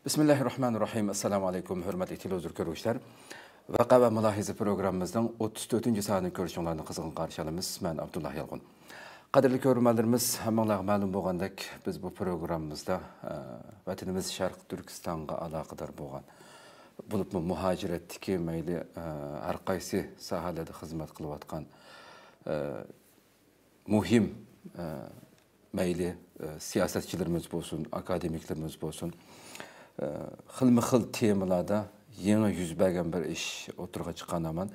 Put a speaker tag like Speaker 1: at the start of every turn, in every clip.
Speaker 1: Bismillahirrahmanirrahim. Assalamu alaikum. Hürmetli televizyon görüşler. Vaka ve mülahize programımızdan 34. saatini görüşünlerini kızgın karşılamız. Ben Abdullah Yalğın. Kadirli görürmelerimiz hemenler malum boğandak biz bu programımızda vatanımız Şarkı Türkistan'a alakadar boğan. Bulup mu muhaciretteki meyli her kaysi sahalede hizmet kılıvatkan muhim meyli siyasetçilerimiz olsun, akademiklerimiz olsun. Xilmi-xil temalarda yeni yüz bergen bir iş oturga çıkan aman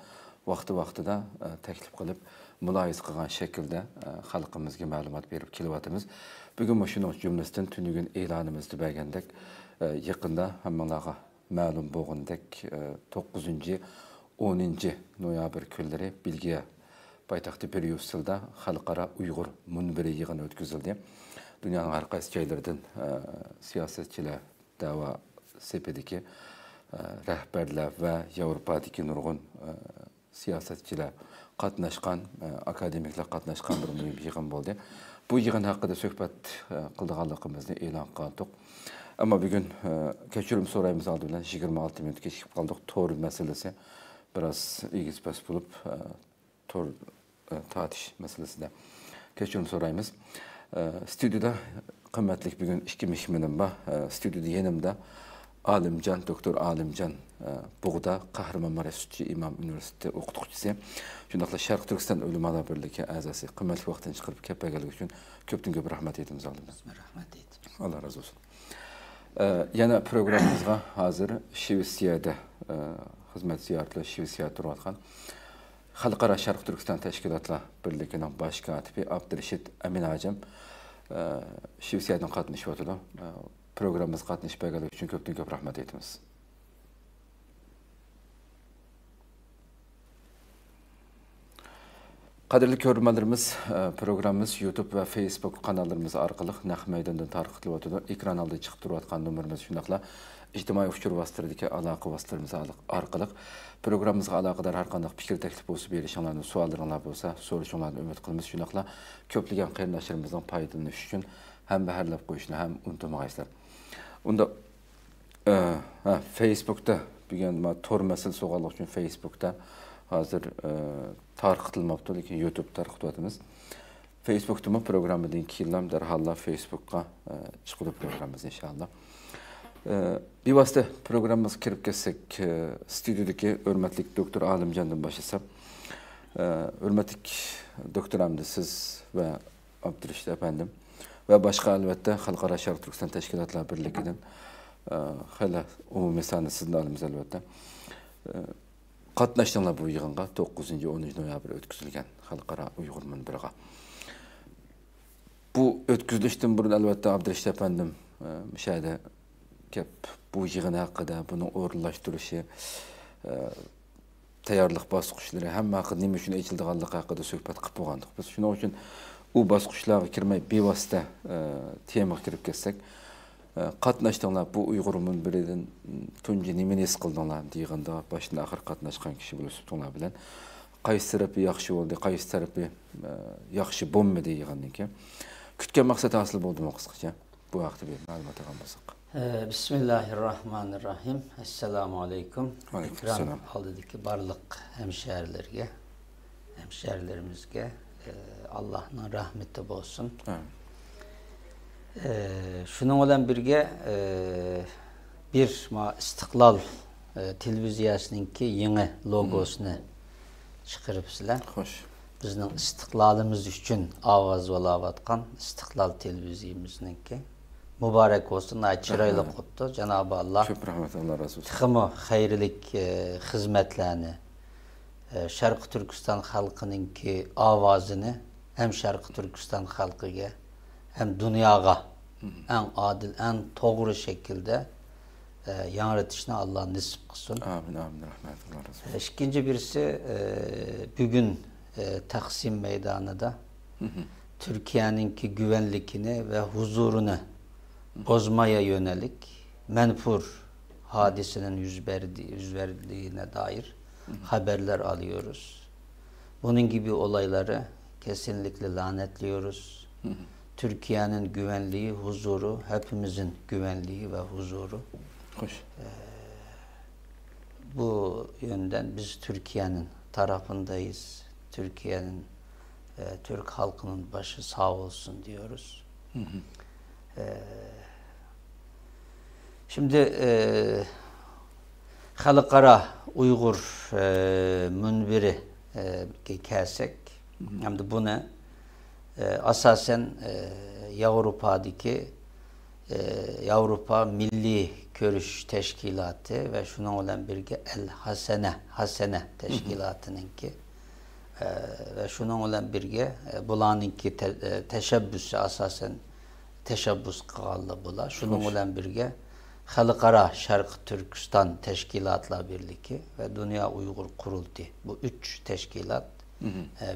Speaker 1: vakti-vaktida teklif kılıp mülahiz kılgan şekilde halkımızga malumat berip kelyapmiz. Bugün şunun cümlesinden tünügün e'lanımızdı bergendek yakında hammalarga ma'lum bolgandek 9-10 noyabr kunlari Bilgiya poytaxti Peryussilda Xalqaro Uyg'ur munbiri yig'ini o'tkazildi. Dunyoning har qaysi joylaridan siyasetçiler dava sepedeki rehberler ve Avrupa'daki nurgun siyasetçiler katnaşkan, akademikler katnaşkan bir mühim yığın oldu. Bu yığın hakkında söhbet kıldığanlığımızı e'lon qildik. Ama bugün keçirim sorayımız aldı bilen 26 minut geçip kaldık. Tor meselesi biraz ilginç bulup tor tartış meselesi de keçirim sorayımız. Stüdyoda kıymetli bugün iki mihminim var. Stüdyoda yenimde Alimcan, Doktor Alimcan Buğda, Kahramanmaraş Sütçü İmam Üniversitesi okutukçusu. Şundakla Şarkı Türkistan Ölüm Ala Birliği azası. Kıymetli vaktin çıkarıp kepegelik için köp rahmet etimiz aldım.
Speaker 2: Rahmet ettim.
Speaker 1: Allah razı olsun. Yana programımızga hazır Şivsiyada hizmet ziyaretli Şivsiyada turvatkan Xalqaro Şarkı Türkistan Teşkilatlar Birliği'nin baş katibi Abdülreşit Amin Acem Şivsiyada'dan katılış oldu. Programımız katılış belgeleri için köp rahmet etimiz. Kadirli görürmelerimiz programımız YouTube ve Facebook kanallarımız arkalı Naq Meydan'dan tarqıtılıb otudu. Ekran aldı çıkıp duruyatkan numarımız şundaqla ictimai uçur vasıtlarındaki alaqı vasıtlarımız arkalı. Programımızga alaqadar har qandaq fikir teklif bolsa berişinglarni suallarыңlar bolsa soruşinglarni ümit qilamiz. Şundaqla köpligen qarindaşlarımızdan faydalanış üçün hem baharlap qo'yishni ham unutmaysizlar. Unda Facebook'ta bugün tor mesele soğanlıq üçün Facebook'ta hazır tarqıtılmaptı, lekin YouTube tarqıtıvatımız. Facebook'ta mı programıdan kiyillam derhalla Facebook'a çıkılı programımız inşallah. Bir vasıta programımız kirip kessek stüdyodaki hürmetlik Doktor Alimcan'dan başlasam. Hürmetlik Doktor Hamdi siz ve Abdülreşit efendim ve başka elbette Xalqaro Şarkı Türkistan Teşkilatlar Birliği'nin hala umumi sahne sizin alımız elbette. Katnaştığınlar bu yığınğa 9-10 noyabr ötküzülgen Xalqaro Uyghur munbiriga. Bu ötküzülüşten burun elbette Abdülreşit efendim müşahede kep bu yığın hakkında bunu orunlaştırışı tayyorlik basqıçları hem hakkında nima üçün echildiganligi haqida söhbet qilib bo'lgandik. Biz shuning uchun u basqıçlarga kirmay bevosita temaga kirib ketsek, qatnaşdinglar bu Uyg'ur munbiridan tunji nimani his qildinglar deganda boshdan oxir qatnashgan kishi bo'libsizlar bilan qaysi tarafi yaxshi bo'ldi, qaysi tarafi yaxshi bo'lmadi degandan keyin kutgan maqsad hosil bo'ldimi qisqacha bu haqda bir ma'lumot olgan bo'lsak.
Speaker 2: Bismillahirrahmanirrahim. Esselamu aleyküm.
Speaker 1: Aleykümselam.
Speaker 2: İkram aldıdaki barlık hemşerilerimizge Allah'ın rahmeti olsun. Şunun olan birge bir İstiklal televizyasınınki yeni logosunu çıkarıpsılar.
Speaker 1: Hoş.
Speaker 2: Bizning istiqlalimiz üçün avaz olavatkan İstiklal televizyamızınki. Mübarek olsun, çıraylı kutlu. Cenab-ı Allah
Speaker 1: çok rahmet, Allah razı olsun.
Speaker 2: Tıxımı hayırlık hizmetlerini, Şarkı Türkistan halkının ki avazını hem Şarkı Türkistan halkıga hem dünyaya en adil, en doğru şekilde yaratışını Allah nasip kılsın.
Speaker 1: Amin, amin, rahmet, Allah razı olsun.
Speaker 2: İkinci birisi bugün Taksim Meydanı'da Türkiye'ninki güvenlikini ve huzurunu bozmaya yönelik menfur hadisenin yüz verdiğine dair haberler alıyoruz. Bunun gibi olayları kesinlikle lanetliyoruz. Türkiye'nin güvenliği, huzuru, hepimizin güvenliği ve huzuru.
Speaker 1: Hoş.
Speaker 2: Bu yönden biz Türkiye'nin tarafındayız. Türkiye'nin, Türk halkının başı sağ olsun diyoruz. Şimdi Halkara Uygur münbiri kelsek, hem de bunu asasen Avrupa'daki Avrupa Milli Görüş Teşkilatı ve şuna olan birge Hasene Teşkilatı'nınki ve şuna olan birge bulanınki teşebbüsü asasen teşebbüs kağılı bula. Şuna olan birge Halkara Şarkı Türkistan Teşkilatla birlikte ve Dünya Uygur Kurultu. Bu üç teşkilat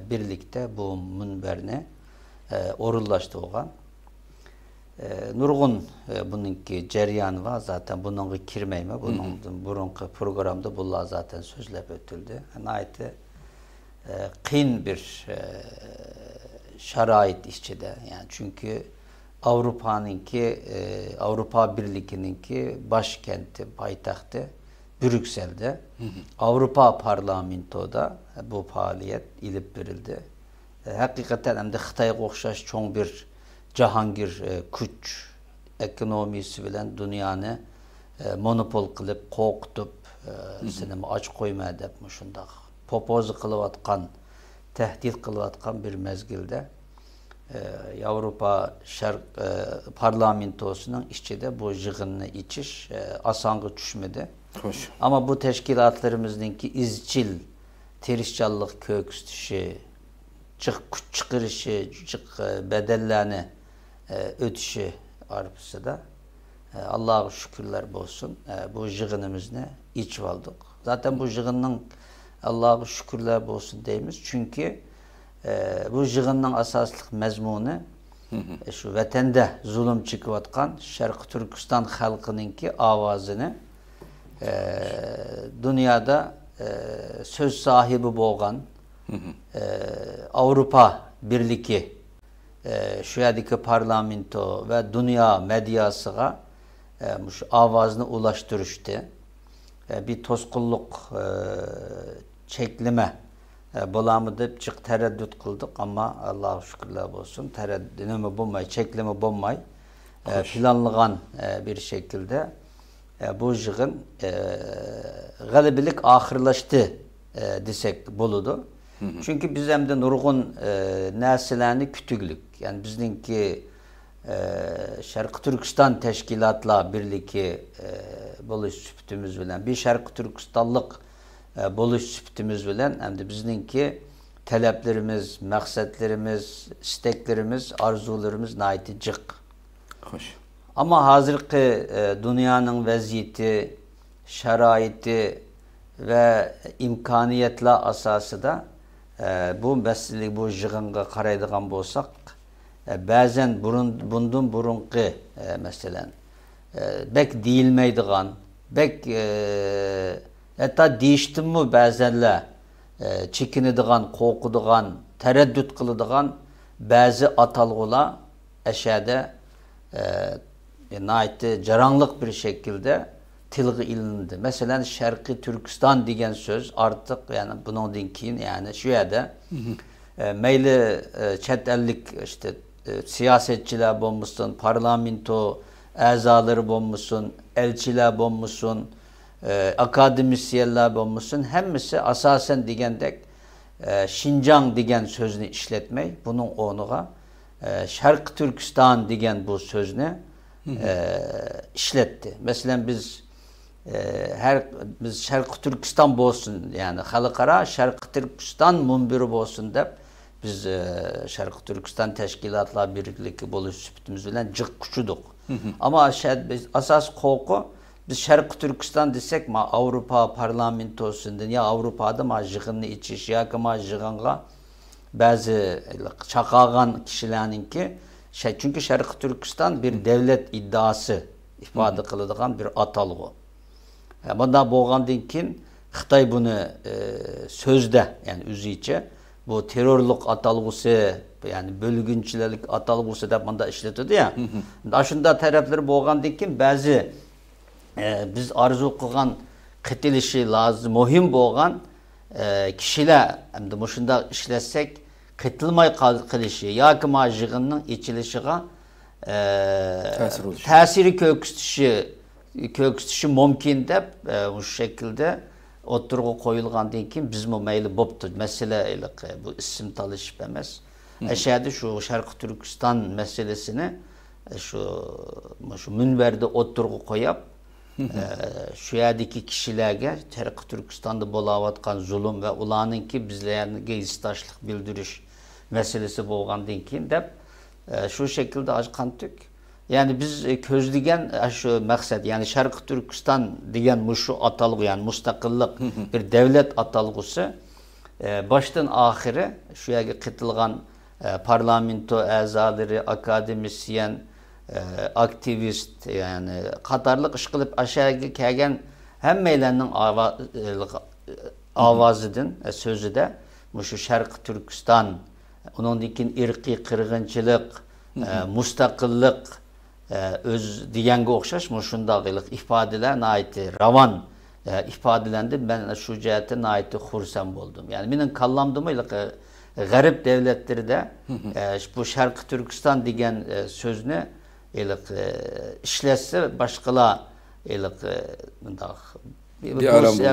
Speaker 2: birlikte bu münberine orullaştırılan. Nurgun bununki ceryan var zaten bunun kirmeyme bunun burunki programda bunlar zaten sözlep ötüldü. Nayeti kıyın bir şarait içinde yani çünkü Avrupa'nınki Avrupa Birliği'ninki başkenti payitahtı Brüksel'de Avrupa Parlamentoda bu faaliyet ilip verildi. Hakikaten hem de Xitay'a okşaş çoğun bir Cahangir güç ekonomisi bilen dünyanı monopol kılıp, korkutup, sinema aç koyma edip şundaq popozu kılıvatkan, tehdit kılıvatkan bir mezgilde Avrupa Parlamentosu'nun içinde bu jığınını içiş asangı düşmedi.
Speaker 1: Hoş.
Speaker 2: Ama bu teşkilatlarımızdaki izcil, terişçallık köküstüşü, çıkırışı, bedellerini ötüşü arpısı da Allah'a şükürler olsun bu jığınımızı iç aldık. Zaten bu jığının Allah'a şükürler olsun deyimiz çünkü bu jığının asaslık mezmunu şu vatanda zulüm çıkıvatkan Şarkı Türkistan halkınınki avazını dünyada söz sahibi boğan Avrupa Birliği şu yerdeki parlamento ve dünya medyasına avazını ulaştırıştı. Bir toskulluk çeklime bulamıdıp çık tereddüt kıldık ama Allah'a şükürler olsun tereddütümü bulmay, çeklimi bulmay planlanan bir şekilde bu jığın galibilik ahırlaştı desek buludu. Çünkü biz hem de nurgun nesillerini kütüklük. Yani bizimki Şarkı Türkistan Teşkilatla birlikte buluş süptümüz bilen bir Şarkı Türkistanlık buluş süptümüz bilen hem de bizimki taleplerimiz, maksatlarımız, isteklerimiz, arzularımız naiti cık.
Speaker 1: Hoş.
Speaker 2: Ama hazırki dünyanın vaziyeti, şeraiti ve imkaniyetle asası da bu meseleyi bu jığınga qaraydigan bolsak bazen bundan burunqi mesela bek deyilmeydigan bek hatta deyiştimmi bazenle çekinidigan, qo'rqadigan, tereddüt qiladigan bazı atalg'ular aşağıda naiti caranlık bir şekilde tilg'i ilindi. Mesela Şarkı Türkistan degan söz artık yani bundan keyin yani şu yerde meyli chet ellik işte siyasetçiler bolmuşsun, parlamento azaları bolmuşsun, elçiler bolmuşsun, akademisyenler bolmuşsun. Hemmisi asasen degendek Şincan degen sözünü işletmey. Bunun onuğa Şarkı Türkistan degen bu sözünü işletti. Mesela biz Şarkı Türkistan bolsun yani halkara Şarkı Türkistan münbiri bolsun dep biz Şarkı Türkistan teşkilatla birlikte boluş süptümüz bilen cık kuçuduk. Ama biz asas korku biz Şarkı Türkistan desek ma Avrupa Parlamentosundan ya Avrupa'da ma jığınını içiş ya ki ma jığınga bazı çaqagan kişilerinki çünkü Şarkı Türkistan bir devlet iddiası ifade kılıdığan bir atalgı. Bunda boğandan keyin Xitay bunu sözde yani üzüyçe bu terörlük atalgısı yani bölgünçilik atalgısı da bunda işletiyordu ya. Aşında tarafları boğandan keyin bazı biz arzu kılgan kıtılışı lazım, mühim boğan kişiler hem de şunda işletsek kıtılmay kılışı ya ki majığının içilişine tesiri köküstüşü mümkün de bu şekilde oturuğa koyulgandan keyin biz mi meyli boptu. Mesele bu isim talışıp emez. Eşyada şu Şarkı Türkistan meselesini şu münberde oturuğa koyup şu yerdeki kişilerge Şarkı Türkistan'da bolavatkan zulüm ve ulanınki bizlerine istaşlık bildiriş meselesi bolgandan keyin dep şu şekilde açkan tük. Yani biz közlügen şu maksat yani Şarkı Türkistan degan şu atalgı yani müstakillik bir devlet atalgısı baştan ahire şu yerge kıtılgan parlamento azaları, akademisyen, aktivist yani Katarlık iş kılıp aşağıya kelgen hemmeylerinin avazıdın sözü de şu Şarkı Türkistan onun dikin irqi kırgınçılık, müstakillik öz diyenge okşaş şundaqılık ifadeler naiti ravan ifadelendi. Ben şu cihete naiti xursam boldum. Yani benim kallamdım garip devletleri de bu Şarkı Türkistan degen sözünü işletse başkalar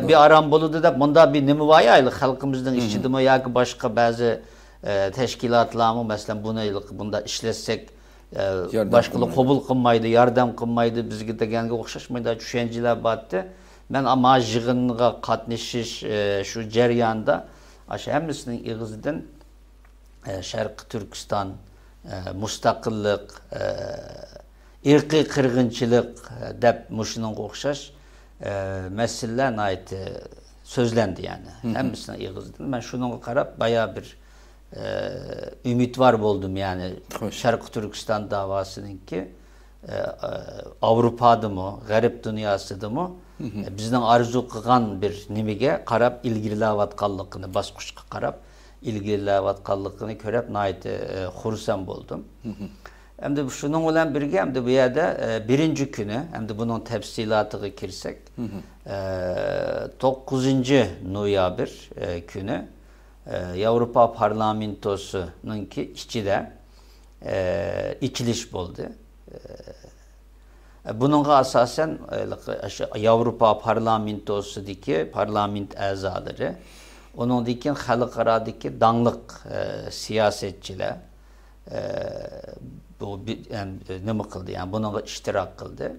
Speaker 2: bir aram boludu da bunda bir nimi var ya halkımızın işçidimi ya ki başka bazı teşkilatlar mı mesela bunda işletsek başkaları kabul kılmaydı, yardım kılmaydı, bizge degenge okşaşmaydı, düşünceler battı. Ben ama jığınga katlaşış şu ceryanda aşağı hemmisinin ağzından Şarkı Türkistan, müstakillik, irqi kırgınçılık dep muşunun okşaş meseleler ait sözlendi yani. Hemmisinin ağzından. Ben şunu karab bayağı bir ümit var buldum yani. Şarkı Türkistan davasının ki Avrupa'da mı, garip dünyasıda mı bizden arzu kılgan bir nimige karab ilgililavatkallıkını, basquşqa karab ilgililavatkallıkını körep naiti xursam buldum. Hem de şunun olan birge hem de bu yerde birinci günü hem de bunun tefsilatıga kirsek 9. noyabr günü Avrupa Parlamentosu'nun ki içinde içiliş oldu. Bununla asasen Avrupa Parlamentosu'daki parlament azaları, onundaki halkaradaki danlık siyasetçiler bu yani ne mi kıldı yani bununla iştirak kıldı.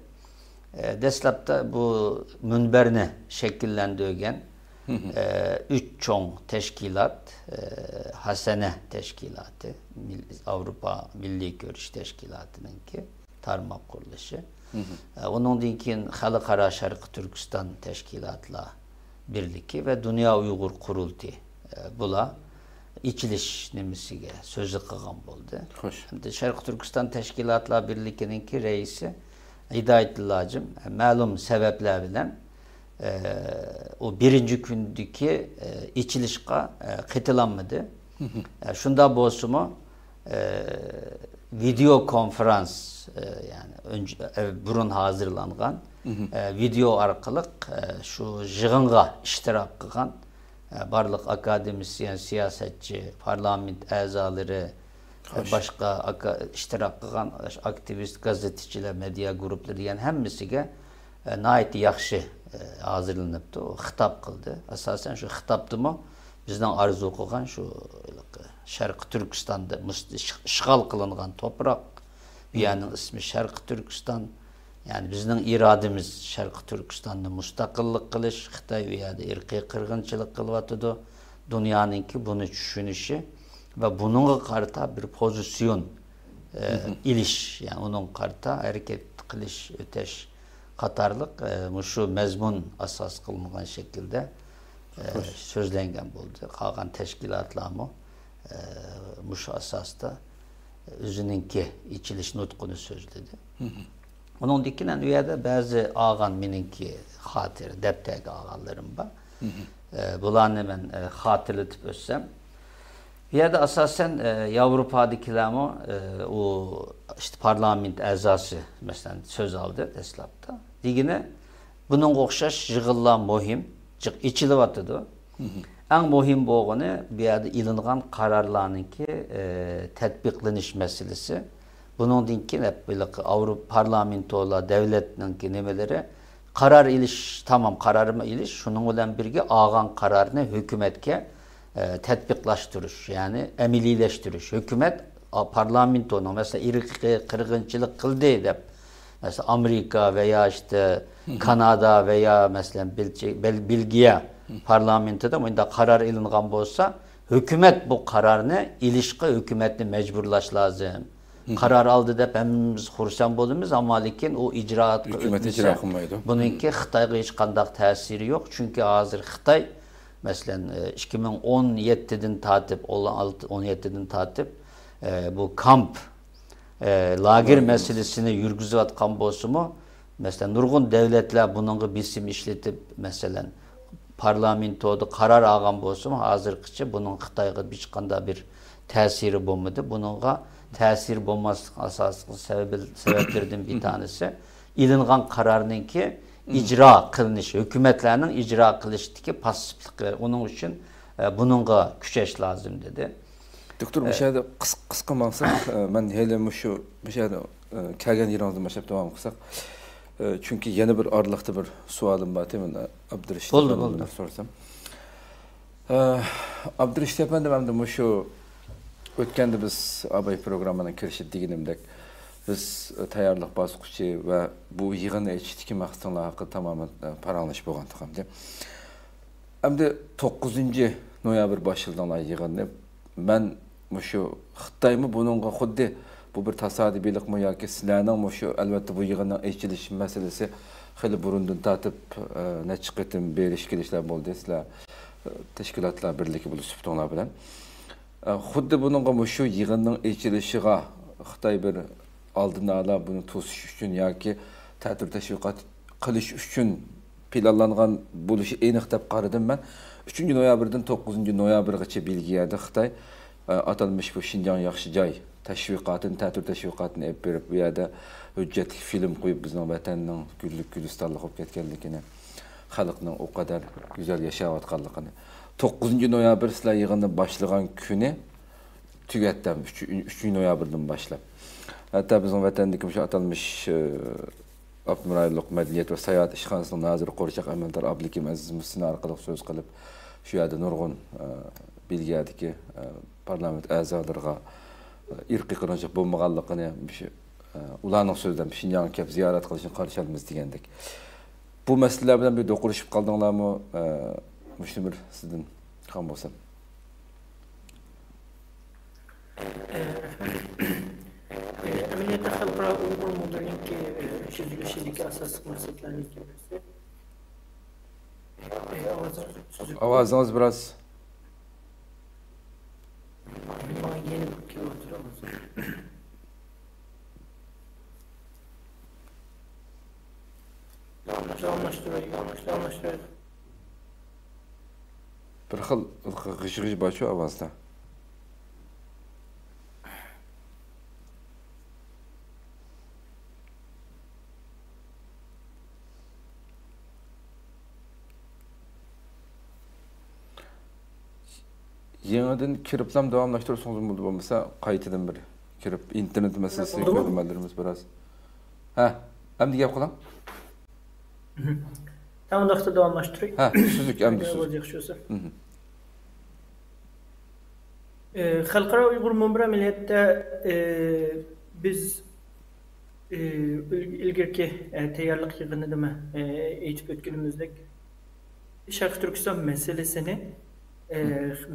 Speaker 2: Deslapta bu münberine şekillendirgen 3 çoğun teşkilat, Hasene Teşkilatı, Avrupa Milli Görüş Teşkilatı'nın ki tarmak kuruluşu. Onun dinkin Halkara Şarkı Türkistan Teşkilatla birliki ve Dünya Uygur Kurultayı bula içiliş nimisige sözü kılgan oldu. Şarkı Türkistan Teşkilatla birlikinin ki reisi Hidayetullah'cım malum sebepler bilen o birinci gündeki içilişke katılanmadı. Şunda bozumu video konferans yani önce burun hazırlangan video arkalık şu jığınga iştirak kılgan barlık akademisyen, siyasetçi, parlament azaları başka iştirak kılgan aktivist, gazeteciler, medya grupları yani hemmisiga nayet yaxşı hazırlanıptı. O hitap kıldı. Asasen şu hitaptı mı bizden arzu kılgan şu Şarkı Türkistan'da işgal kılıngan toprak yani ismi Şarkı Türkistan yani bizden irademiz Şarkı Türkistan'da müstakillik kılış Xitay veya da irqi kırgınçılık kılvatıdı. Dünyanın ki bunu düşünüşü ve bunun karta bir pozisyon iliş yani onun karta hareket kılış öteş Katarlık şu mezmun asas kılıngan şekilde sözlengen buldu. Kalkan teşkilatlar mı muş asasda özününki içiliş nutqunu sözledi. Onun dikinden u yerda bazı ağan meninki hatiri, deptegi ağanlarım var. Bularni men hatırlatıp ötsem. Bu yerda asasen Avrupa'dakilermi o işte parlament azası mesela söz aldı deslapta. Digine bunun okşaş yığıllan muhim, içili vatıdı. En muhim boğunu bir yerde ilingan kararlarınki tetbikleniş meselesi. Bunun dinki hep böyle Avrupa parlamentola devletninki nemeleri karar iliş tamam kararıma iliş şunun olan birge ağan kararını hükümetke tetbiklaştırış yani emilileştiriş. Hükümet parlamentonu mesela irqi kırgınçılık kıldı deyip mesela Amerika veya işte Kanada veya mesela Belgiya parlamentoda bunda karar ilingan bolsa hükümet bu kararını ilişki hükümetini mecburlaş lazım. Karar aldı dep hemimiz xursand bolumuz ama lekin o icraat
Speaker 1: hükümet icra kılmaydı.
Speaker 2: Bununki Xitayga hiç qandaq təsiri yok. Çünkü hazır Xitay mesela 2017'den tatip 17'den tatip bu kamp lager meselesini yürgüzüvatkan bolsumu mesela nurgun devletler bunun bisim işletip mesela parlamentoda karar algan bolsumu hazırkıça bunun Xitayga hiç qandaq bir təsiri bolmadı. Bununla təsir bulması asaslı sebeplerden bir tanesi ilingan kararınki icra kılınışı, hükümetlerinin icra kılıştaki pasiflikleri. Onun için bununla küçeş lazım dedi.
Speaker 1: Doktor, bu şeyde kısa maqsad, ben hele şu şeyde kelgen yerimizden başlayıp devam kılsak. Çünkü yeni bir aralıkta bir sualım var. Temin Abdurrahman sorsam. Abdurrahman efendim de şu ötkende biz abay programına kirişip diginimdek biz tayarlıq basqıçı ve bu yığını eçitiki maqsatlar hakkı tamamen paranlaş bolğandyk hamda. Hamda 9 noyabr başıldan yığını ben şu Xitaymy bununla xuddi bu bir tasadibilikmi yoki sizlarning şu albatta bu yığının eçiliş meselesi xili burundan tatip ne çıqıtım beriş kelişler boldu sizlar teşkilatlar birligi buluşup to'nglar bilan. Xuddi bununla şu yığının eçilişiga Xitay bir aldın ala bunu to'sish uchun yoki ta'til tashviqot qilish uchun planlangan bo'lishi aniq deb qaradim men. 3 noyabrdan 9 noyabrgacha Belgiyada Xitay atalmış bu Şinjan yaxshi joy tashviqotini, ta'til tashviqotini olib berib, bu yerda hujjatli film qo'yib bizning vatanning gullik gulistonlik bo'lib ketganligini, xalqning o kadar güzel yashayotganligini 9 noyabr sizlar yig'inni boshlagan kuni tugatdim 3 noyabrdan boshlab. Hatta bizim vatandaki şu atalmış Abdurrahmanlık Medeniyet ve Seyahat İşhanasının Nazırı Qorçaq Əməldar Abdülhakim Əziz Müslüman arqalıq söz qılıb şu yerdə nurgun Belgiyadakı parlament əzalarına irqi qırıncaq bolmağanlığını ularning sözdən Şinjan'a kelib ziyaret qilishni qarshi olamiz degandek. Bu məsələlər bilan bir doquruşub qaldыңlarmı? Müştəmir sizdən xam bolsam.
Speaker 3: Ameliyatda xalqaro Uyghur modelinki çözülüşündeki asas maksatlarını görürse
Speaker 1: Avazınız biraz
Speaker 3: yeni bir kilometre olsun. Yanlıştırayım.
Speaker 1: bir xil g'ij-g'ij bor shu ovozda. Yeniden kiriplam davamlaştırırsanız buldu olmasa qaytadan bir kirip internet meselesi görmelerimiz biraz. Ha, emdi gap qilam.
Speaker 3: Tamam da davamlaştırayım.
Speaker 1: Ha, süzük emdi süzük.
Speaker 3: Xalqaro Uyghur Mo'mir ameliyatda biz ilgirki tayyorlik yig'inida aytib o'tganimizdek Sharq Turkiston meselesini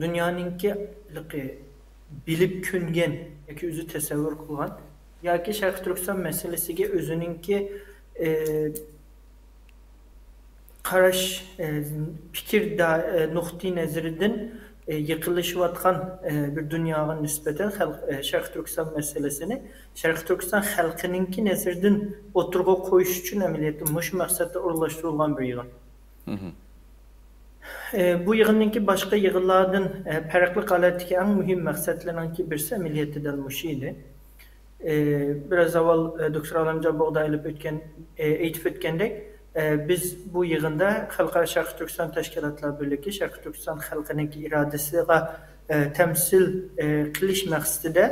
Speaker 3: dünyanınki bilip küngen yoki o'zi tasavvur qilgan yoki Sharq Turkiston meselesiga o'zininki qarash fikr nuqtai nazaridan yıkılışıvatkan bir dünyanın nispeten Şərq Türkistan meselesini Şərq Türkistan xalqınınki nezirden oturğa koyuş üçün əməliyyatı muş məqsəddə uğurlaşdırılған bir yığın. Bu yığınınki başka yığınlardan farklı qalatdaki en mühim məqsədlərinki birisi əməliyyatı dəlmiş idi. Biraz evvel Dr. Alamcan Boğdayılıp eğitip ötkendek biz bu yığında Xalqara Şərq Türkistan Təşkilatlar Birliği Şərq Türkistan xalqınınki iradəsini temsil qilish məqsədində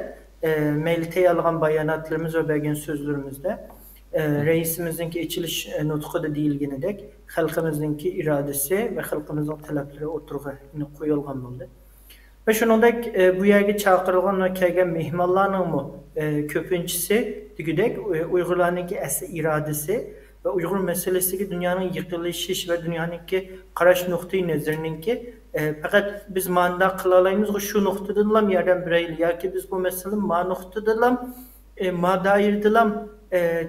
Speaker 3: meyli təyalğan bayanatlarımız ve bəgən sözlərimizdə reisimizdeki içiliş nutku da deyilgenidek halkımızdaki iradesi ve halkımızın talepleri oturğa koyulgan oldu. Ve şunundaki bu yerge çağırılgan ve kelgen mihmallarının mı köpüncüsü digidek Uygurlarınki asli iradesi ve Uygur meselesi ki dünyanın yıkılışış ve dünyanınki qaraş noktayı nezirininki fakat biz manda kılalayımız ki şu noktadılam yerden bireyli ya ki biz bu meselenin ma noktadılam ma dairdilam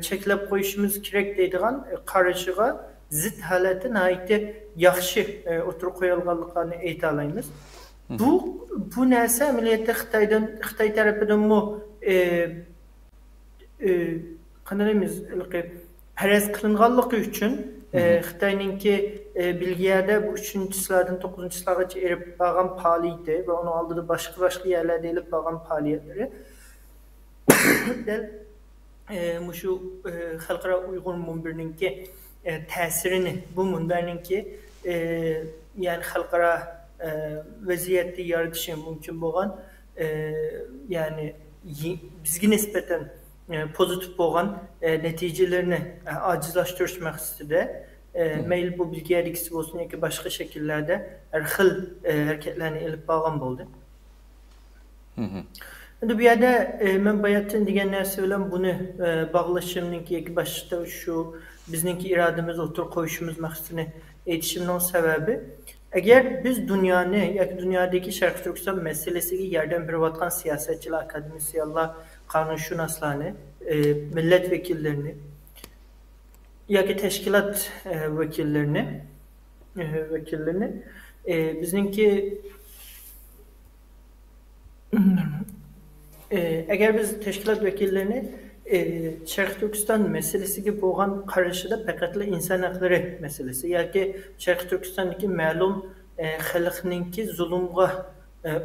Speaker 3: çeklep koyuşumuz kirek deydiğen karışığa zıt haletin aitı yaxşı oturup koyulganlıklarını eğite alayımız. Bu neyse ameliyette Xitay tarafından mu kanalımız perez kılınganlığı için Xitay'ınki bilgiyerde bu 3. sıradan 9. sırada erip bağın paliydi ve onu aldığı başka yerlerde elip bağın paliyetleri şu Xalqara Uyghur Munbirininki təsirini bu munbirininki yani Xalqara vəziyyətdə yaratışı mümkün olan yani bizge nispeten pozitif olan neticelerini acizlaştırış məqsədilə meyil bu bilgiyə dikisi olsun ya ki başka şekillerde erxil hareketlerini elip bağın oldu. Bu yerde ben bayatın diyen nersi bilen bunu bağlaşımınki başta şu bizninki irademiz otur koyuşumuz məqsədini eğitişimin sebebi eğer biz dünyanı ya ki dünyadaki Şərq Türkistan meselesi ki yerden bir vatkan siyasetçiler, akademisyenler, kanunşünaslarını, milletvekillerini ya ki teşkilat vekillerini bizninki eğer biz teşkilat vekillerini Şərq Türkistan meselesi gibi olan karşıda pekatlı insan hakları meselesi. Ya ki Şərq Türkistan'daki məlum xalqınınki zulümğa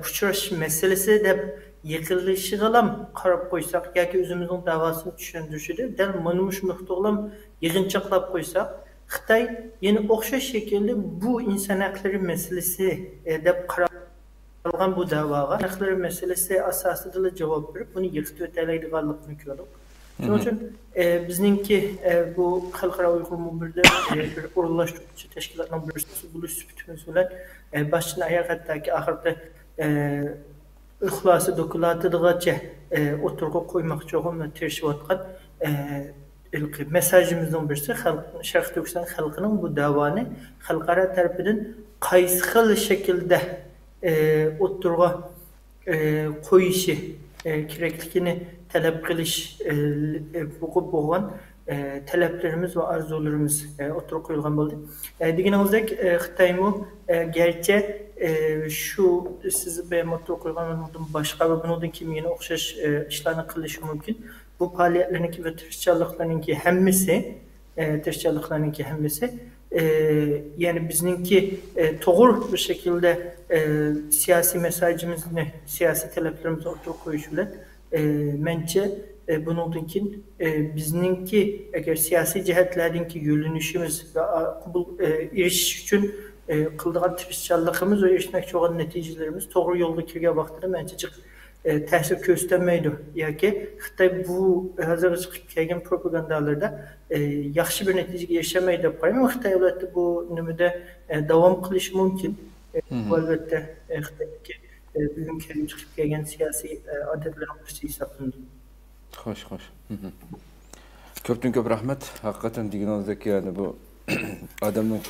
Speaker 3: uçraş meselesi de yıkılışıgalam qarab koysak ya ki özümüzün davasını düşündürüşüdür. Del manumuş muhtuğlam yığınçaqlap koysak Xitay yeni oxşaş şekilde bu insan hakları meselesi de qarab algan bu davaga hakları meselesi asasıdır cevap verip bunu yıktı öteleydiğanlıqını gördük. Onun için bizninki bu Xalqara Uyghur Munbir'de bir uğurlaştırıcı teşkilatla birisi buluş sübütümüz bilen başına ayak hatta ki ahirde ıxlası dokulatıdığaca oturğa koymak çoğunla terşif atkan mesajımızdan birisi Şərq Türkistan xalqının bu davanı Xalqara tarafından qaysı şekilde oturğa koyuşu gereklikini talep qilish huquq bo'lgan taleplerimiz ve arzularımız oturup koyulgan bo'ldi. Deganimizdek Xitoymi gerçi şu siz benim oturup koyulgan başka ve bunun kimliğine o'xshash ishlarni qilishi mumkin. Bu faaliyetlarınki ve tirishchanliklarninki hammasi yani bizninki doğru bir şekilde siyasi mesajımızı, siyasi taleplerimizi ortaya koyuşuyla bence bununkin bizninki eğer siyasi cihetlerdeki yönelişimiz ve iriş için kıldığan tirişçallığımız ve erişmekçi olan neticelerimiz doğru yolda kirge vaxtında bence çok təsir göstərməydi. Ya ki Xitay bu hazır çıxıb gələn propagandalarda yaxşı bir nəticə erişəməydi. Amma Xitay əlbəttə bu nümədə davam qilishi mümkün. Bu əlbəttə Xitay'daki bugün kelib çıxıb gələn siyasi adətlərin birisi hesablanır.
Speaker 1: Xoş. Köptün köp rahmet. Hakikaten diğinizdeki yani bu adamın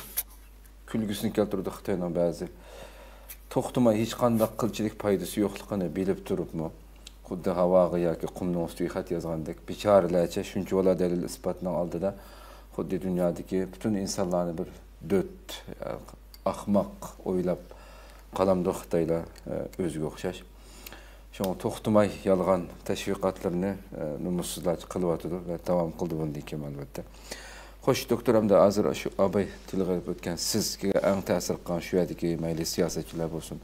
Speaker 1: külgüsünü keltirdi Xitay'dan bazı. Toxtuma hiç qandaq qilchilik paydası yo'qligini bilib turibmi? Xuddi havoga yoki qumning ustiga xat yozgandek bechoralarcha shuncha bola dalil isbotning oldida xuddi dunyodagi butun insonlarni bir döt ahmoq o'ylab Qalamda Xitayla özgü oxşaş. Şoň toxtumay yalgan teşviqatlaryny numussuzlaç kılıp atydy we dawam kıldy boldy ekem albatta. Hoş doktoram da hazır şu abay tili gelip ötken sizge en täsir qan şu ýerdeki meýli siýasatçylar bolsun.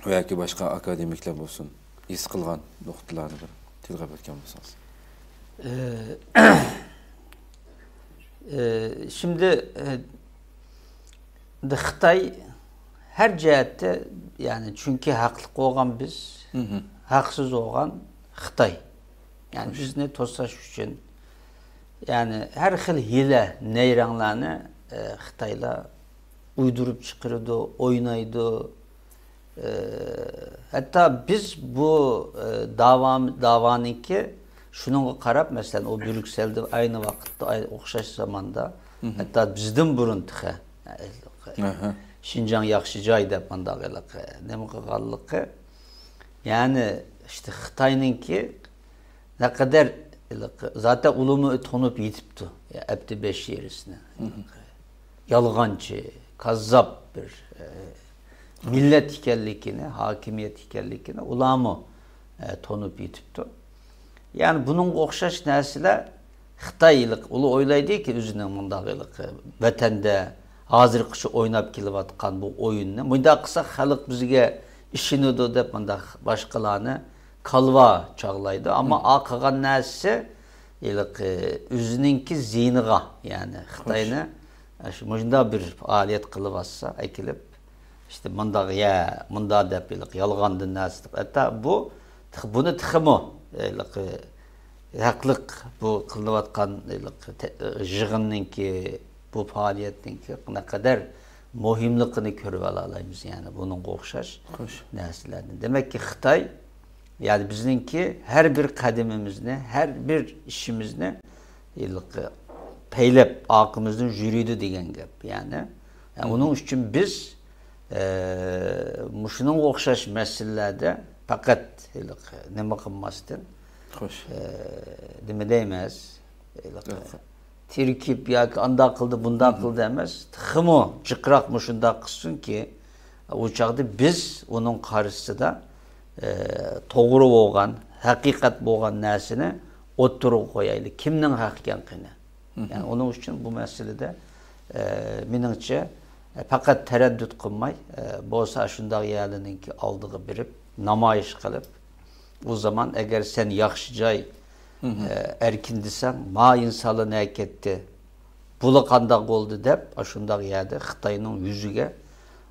Speaker 1: Veya ki başka akademikler bolsun. İz kılgan noktalarını bir tili gelip ötken bolsanız.
Speaker 2: Şimdi Xitay her cihette yani çünkü haklı olan biz, haksız olan Xitay. Yani biz ne tosaş üçün yani her xil hile neyranlarını Xitayla uydurup çıkırdı, oynaydı. Hatta biz bu davanınki şunun qarab mesela o Brüksel'de aynı vakitte okşaş zamanda hatta bizden burun tıxa Şinjan yaxşı joy dep mandaqylyk neme qılganlygy yani işte Xitayninki ne kadar zaten ulumu tonup yitipdi Abdi beş yerisine yalgancı kazzap bir millet ikellikini hakimiyet ikellikini ulamı tonup yitipdi. Yani bunun okşaş näsile Xitaylyk ulu oylaydı ki özüne mundaqylyk vatanda hazır kışı oynap kelip atkan bu oyunnu. Munda kısa halyk bizge işinidi dep munda başkalarını kalva çağlaydı ama akıgan näsi özününki zihniga yani Xitayny munda bir faaliyet kılıp atsa ekilip işte munda dep yalgandy näsi hatta bunu tıxımı haklık bu kılıp atkan jığınınki bu faaliyetninki ne kadar muhimlikini körüp alalayız yani bunun okşaş näsilerden. Demek ki Xitay yani bizninki her bir kademimizni, her bir işimizni peylep akımızdan jürüydü degen gep yani. Onun üçün biz muşunun okşaş meselelerde fakat neme kılmasın deme değmez. Tirkip ya anda kıldı bunda kıldı demez. Tıxımı çıkrakmış şunda kılsın ki uçakta biz onun karşısında doğru boğan, hakikat boğan näsini oturup koyaylı. Kimnin hakikanını? Yani onun için bu meselede menimçe fakat tereddüt kılmay bolsa şunda ýerlerinki aldığı birip namayış kılıp o zaman eğer sen yaxşıcay erkindisen ma insanı ne ketdi bulu kandak oldu dep aşundaq ýerde Xitaynyň yüzüge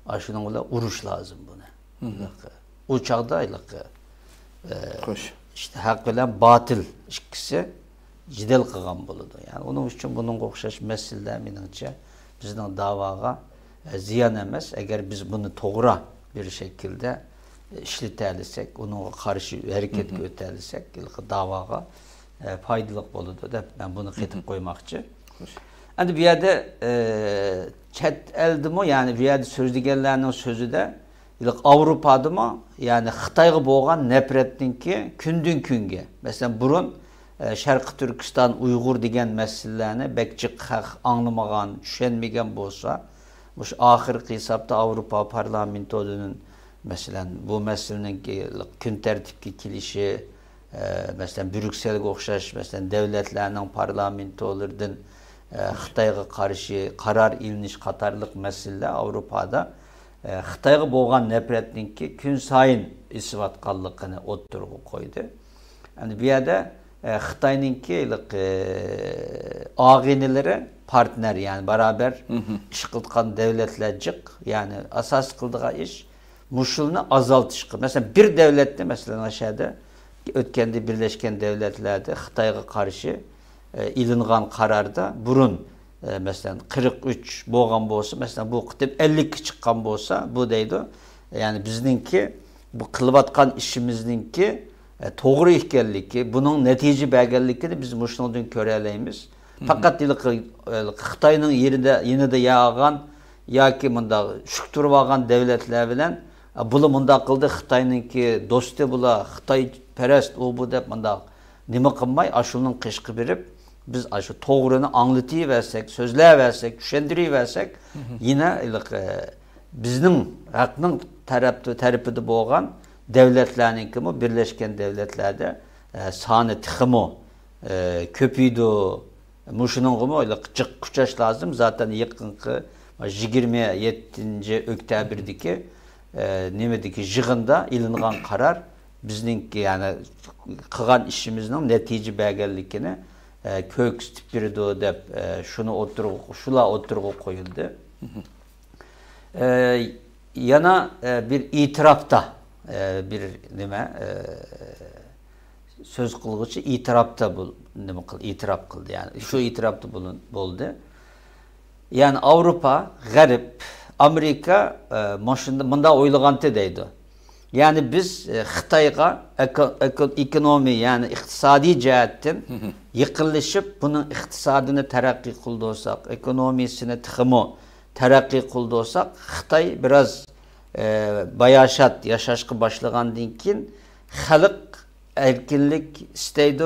Speaker 2: aşunun uruş lazım buna. O çağda işte hak bilen batıl ikisi jidel kılgan boludu. Yani onun için bunun okşaş meseleler menimçe bizden davaga ziyan emas. Eğer biz bunu toğra bir şekilde işletelisek, ona karşı hareket götürelisek davaga faydalı boludu da ben bunu qetip koymakçı. Endi bu yerde chet eldimi yani bu yerde sözlügenlerinin sözü de Avrupa'da mı yani Xitayga boğan nefretninki kündün künge. Mesela burun Şarkı Türkistan Uygur degen meselelerini bekçi anlamagan, düşenmegen bolsa bu ahirki hesapta Avrupa Parlamentosunun mesela bu meselenin gün tertipki kilişi mesela Brüksel'e okşaş mesela devletlerinin parlamentolarından Xitayga karşı karar iliniş katarlık mesele Avrupa'da Xitayga boğan nefretninki gün sayın isvatkallıkını oturup koydu. Yani bir yerde Xitayninki ağinileri partner yani beraber iş kıldıkan devletlercik yani asas kıldığı iş muşulunu azaltış. Mesela bir devlette mesela aşağıda ötkende Birleşken Devletlerde Xitayga karşı ilingan kararda burun mesela 43 boğan bolsa mesela bu kıtıp 52 çıkan bolsa bu deydi. Yani bizninki bu kılıbatkan işimizninki doğru ihkellik bunun netice belgelikini biz muşnudun köreleyimiz. Fakat Xitayning yerinde yine de yağan ya ki munda şükür vagan devletler bilen bunu munda kıldı Xitayninki dostu bula Xitay perest o bu dep munda nima kılmay aşunun kışkı berip biz aşı doğrunu anlatıversek, sözler versek, düşendiriversek yine bizning haqning tarafida bo'lgan devletlarninki mi Birleşken Devletler'de sani tıxımı köpüydü. Muşunun öyle çık kuçaş lazım. Zaten yakınki 27. Öktabir'deki nemedeki jığında ilingan karar bizninki yani kıgan işimizin netice belgelikini kökstip biridu dep şula oturgu koyuldu. Yana bir itirafta bir söz kılgıcı itirafta itiraf kıldı yani şu itirafta bulundu. Yani Avrupa, Garip, Amerika munda oylagantı deydi. Yani biz Xitayga ekonomi yani iktisadi cihetten yıkılışıp bunun iktisadını terakki kıldı olsak, ekonomisini tıxımı terakki kıldı olsak, Xitay biraz bayaşat, yaşaşkı başlagandan keyin halk erkinlik isteydi.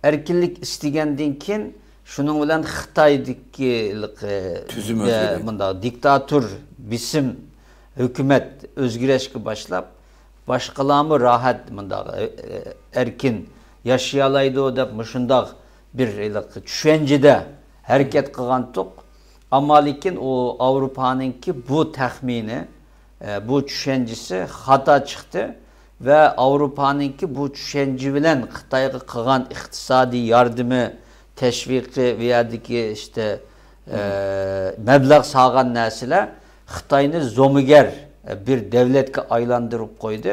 Speaker 2: Erkinlik istegandan keyin şunun bilen Xitay'daki diktatör bisim hükümet özgüreşki başlap başkalamı rahat erkin yaşayalaydı da müşündağ bir düşüncede hareket kılgan tok. Ama lakin o Avrupa'nınki bu tahmini, bu düşüncesi hata çıktı ve Avrupa'nınki bu düşünce bilen Xitay'a kılgan iktisadi yardımı teşviki veya işte meblağ sağan nesile Xitay'ını zomuger bir devletke aylandırıp koydu.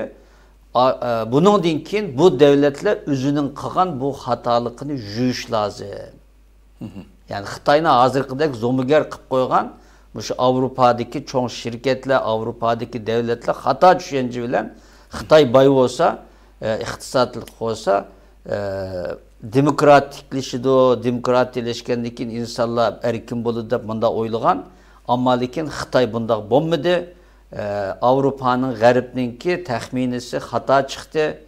Speaker 2: Bunun dinkin bu devletle üzünün kıgan bu hatalıkını jüyüş lazım. Yani Xitay'ını hazırkıdak zomuger kıp koygan şu Avrupa'daki çoğun şirketle, Avrupa'daki devletle hata düşünce bilen Xitay bayı olsa, iktisatlık olsa demokratikleşidi o, demokratikleşkendeki insanlar erkin bolu da bunda oylagan. Ama lakin Xitay bunda bommadı. Avrupa'nın Garip'ninki tahminisi hata çıktı.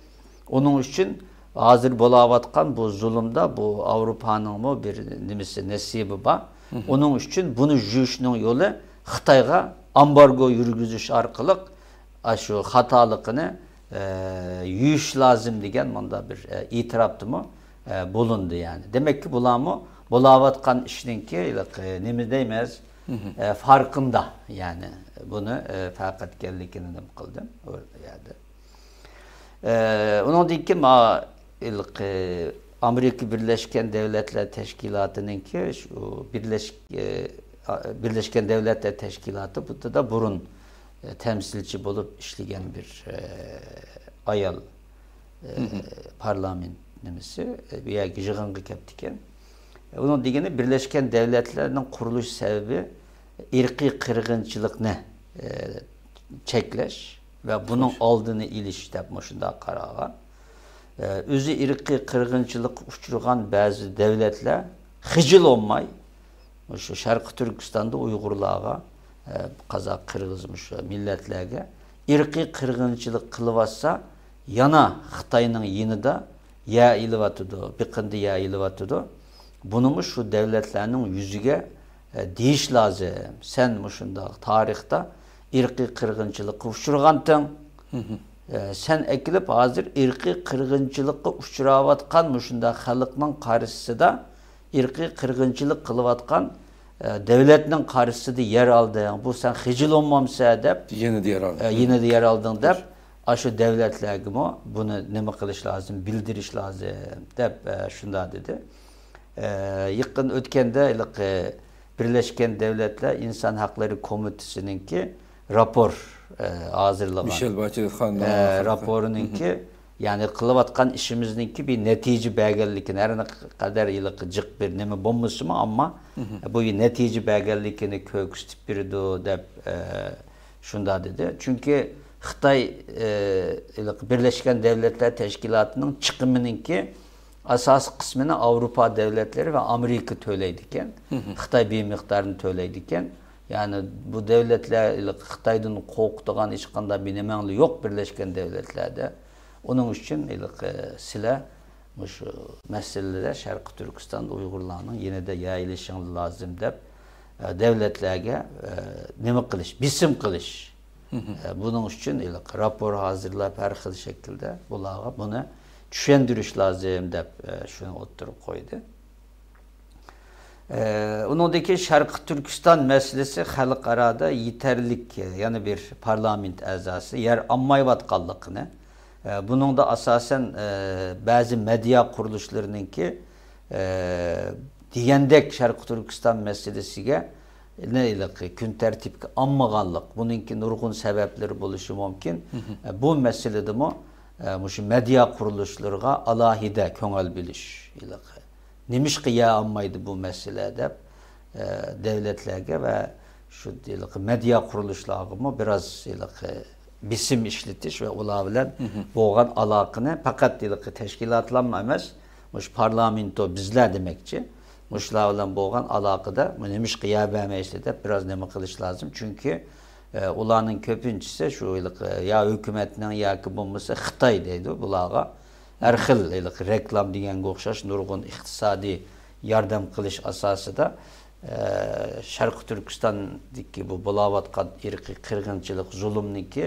Speaker 2: Onun için hazır bolavatkan bu zulümde bu Avrupa'nın mı bir nesibi var. Onun için bunu jüyüşünün yolu Xitay'a ambargo yürgüzüş arkalık şu hatalıkını yürüyüş lazım diyen bunda bir itirafı mı bulundu yani. Demek ki bulavatkan işinki nemi değmez farkında yani bunu fakat gellikini kıldım yani. Onun için Amerika Birleşken Devletler Teşkilatı'nınki şu Birleşken Devletler Teşkilatı bu da burun temsilci bulup işleyen bir ayal parlamentimizi veya gıcıgıngı keptiken. Onun digeni Birleşken Devletler'in kuruluş sebebi irki kırgınçılık ne çekleş ve bunun aldığını ilişkilepmişinde karağa. Özü irki kırgınçılık uçurgan bazı devletler hıcıl olmay. Şu Şarkı Türkistan'da Uygurlarga, Kazak, Kırgızmış milletlerge irki kırgınçılık kılıvassa yana Xitay'nın yeni de ya ilivatıdı, bikindi ya ilivatıdı. Bunun şu devletlerinin yüzüge deyiş lazım. Sen muşunda tarihte irki kırgınçılık uçurgantın. Sen ekilip hazır irki kırgınçılıkka uçuravatkan muşunda halkının karşısında irki kırgınçılık kılıvatkan devletinin karşısında yer aldı. Bu sen hicil olmamsa dep
Speaker 1: yeni de
Speaker 2: yer aldın dep aşı devletlergimi bunu ne kılış lazım, bildiriş lazım dep şunda dedi. Yakın ötkende Birleşken Devletler İnsan Hakları Komitesi'ninki rapor hazırlanan.
Speaker 1: Michel Bachelet
Speaker 2: raporununki yani kılıvatkan işimizninki bir netice belgelikini her ne kadar yıllık cık bir neme bombası mı ama bu netice belgelikini kökstip biridu dep şunda dedi. Çünkü Xitay Birleşken Devletler Teşkilatı'nın çıkımınınki asas kısmını Avrupa devletleri ve Amerika töyleydiken, Xitay bir miktarını töyleydiken, yani bu devletler Xitay'dan korktuğun hiç kanda bir nemenli yok Birleşken Devletler'de. Onun için silah meseleler Şarkı Türkistan'da Uygurlarının yine de yayılışın lazım dep devletlerge nima qilish, bisim qilish. Bunun için rapor hazırlap her xil şekilde bularga bunu tushundirish lazım deb shuni o'ttirib qo'ydi. Uningdagi Sharqi Turkiston masalasi xalqarada yetarlik, yani bir parlament a'zosi yer olmayotganligini, buningda asosan ba'zi media qurilishlarininki degandek Sharqi Turkiston masalasiga kun tartibga olmaganlik, buningki nurg'un sabablar bo'lishi mumkin. Bu masaladami shu media qurilishlarga alohida ko'ngil bilish. Nimishqa ya olmaydi bu masala deb davlatlarga va shu media qurilishlarga biraz bisim ishlatish va ular bilan bo'lgan aloqani faqat tashkilotlarma emas, mush parlamento bizlar demakchi. Muşlar bilan bo'lgan aloqada nimishqa ya bermaydi deb biraz nima qilish lozim. Chunki ularning ko'pinchisi shu ya hukumatning yoki bo'lmasa Xitoy deydi bularga har xil reklam deganga o'xshash nurg'un iqtisodiy yordam qilish asosida Sharqi Turkistondagi bu bo'layotgan irqiy qirg'inchilik, zulmniki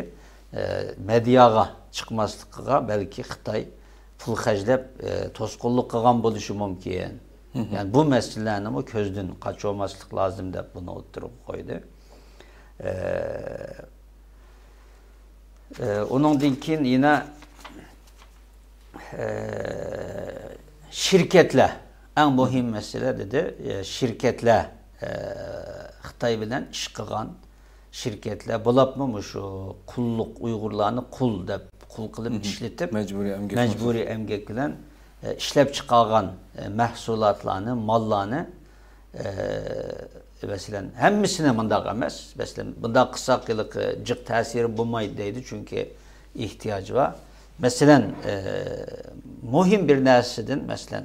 Speaker 2: mediaga chiqmasligiga balki Xitoy pul xarjlab to'sqinlik qilgan bo'lishi mumkin. Yani bu meselelerni o közden kaçırmaslık lazım deb bunu oturup koydu. Onun dinkin yine şirketler en mühim mesele dedi. Şirketler Xitay bilen iş qilgan şirketler bulapmı şu kulluk Uygurlarını kul deb kul qilib ishlatib mecburi emgek bilen işlep çıkargan mahsulatlarını, mallarını mesela hemmisine mındak emez. Mesela bunda kısa yıllık cık tesiri bulmaydı deydi çünkü ihtiyacı var. Mesela muhim bir nesledin mesela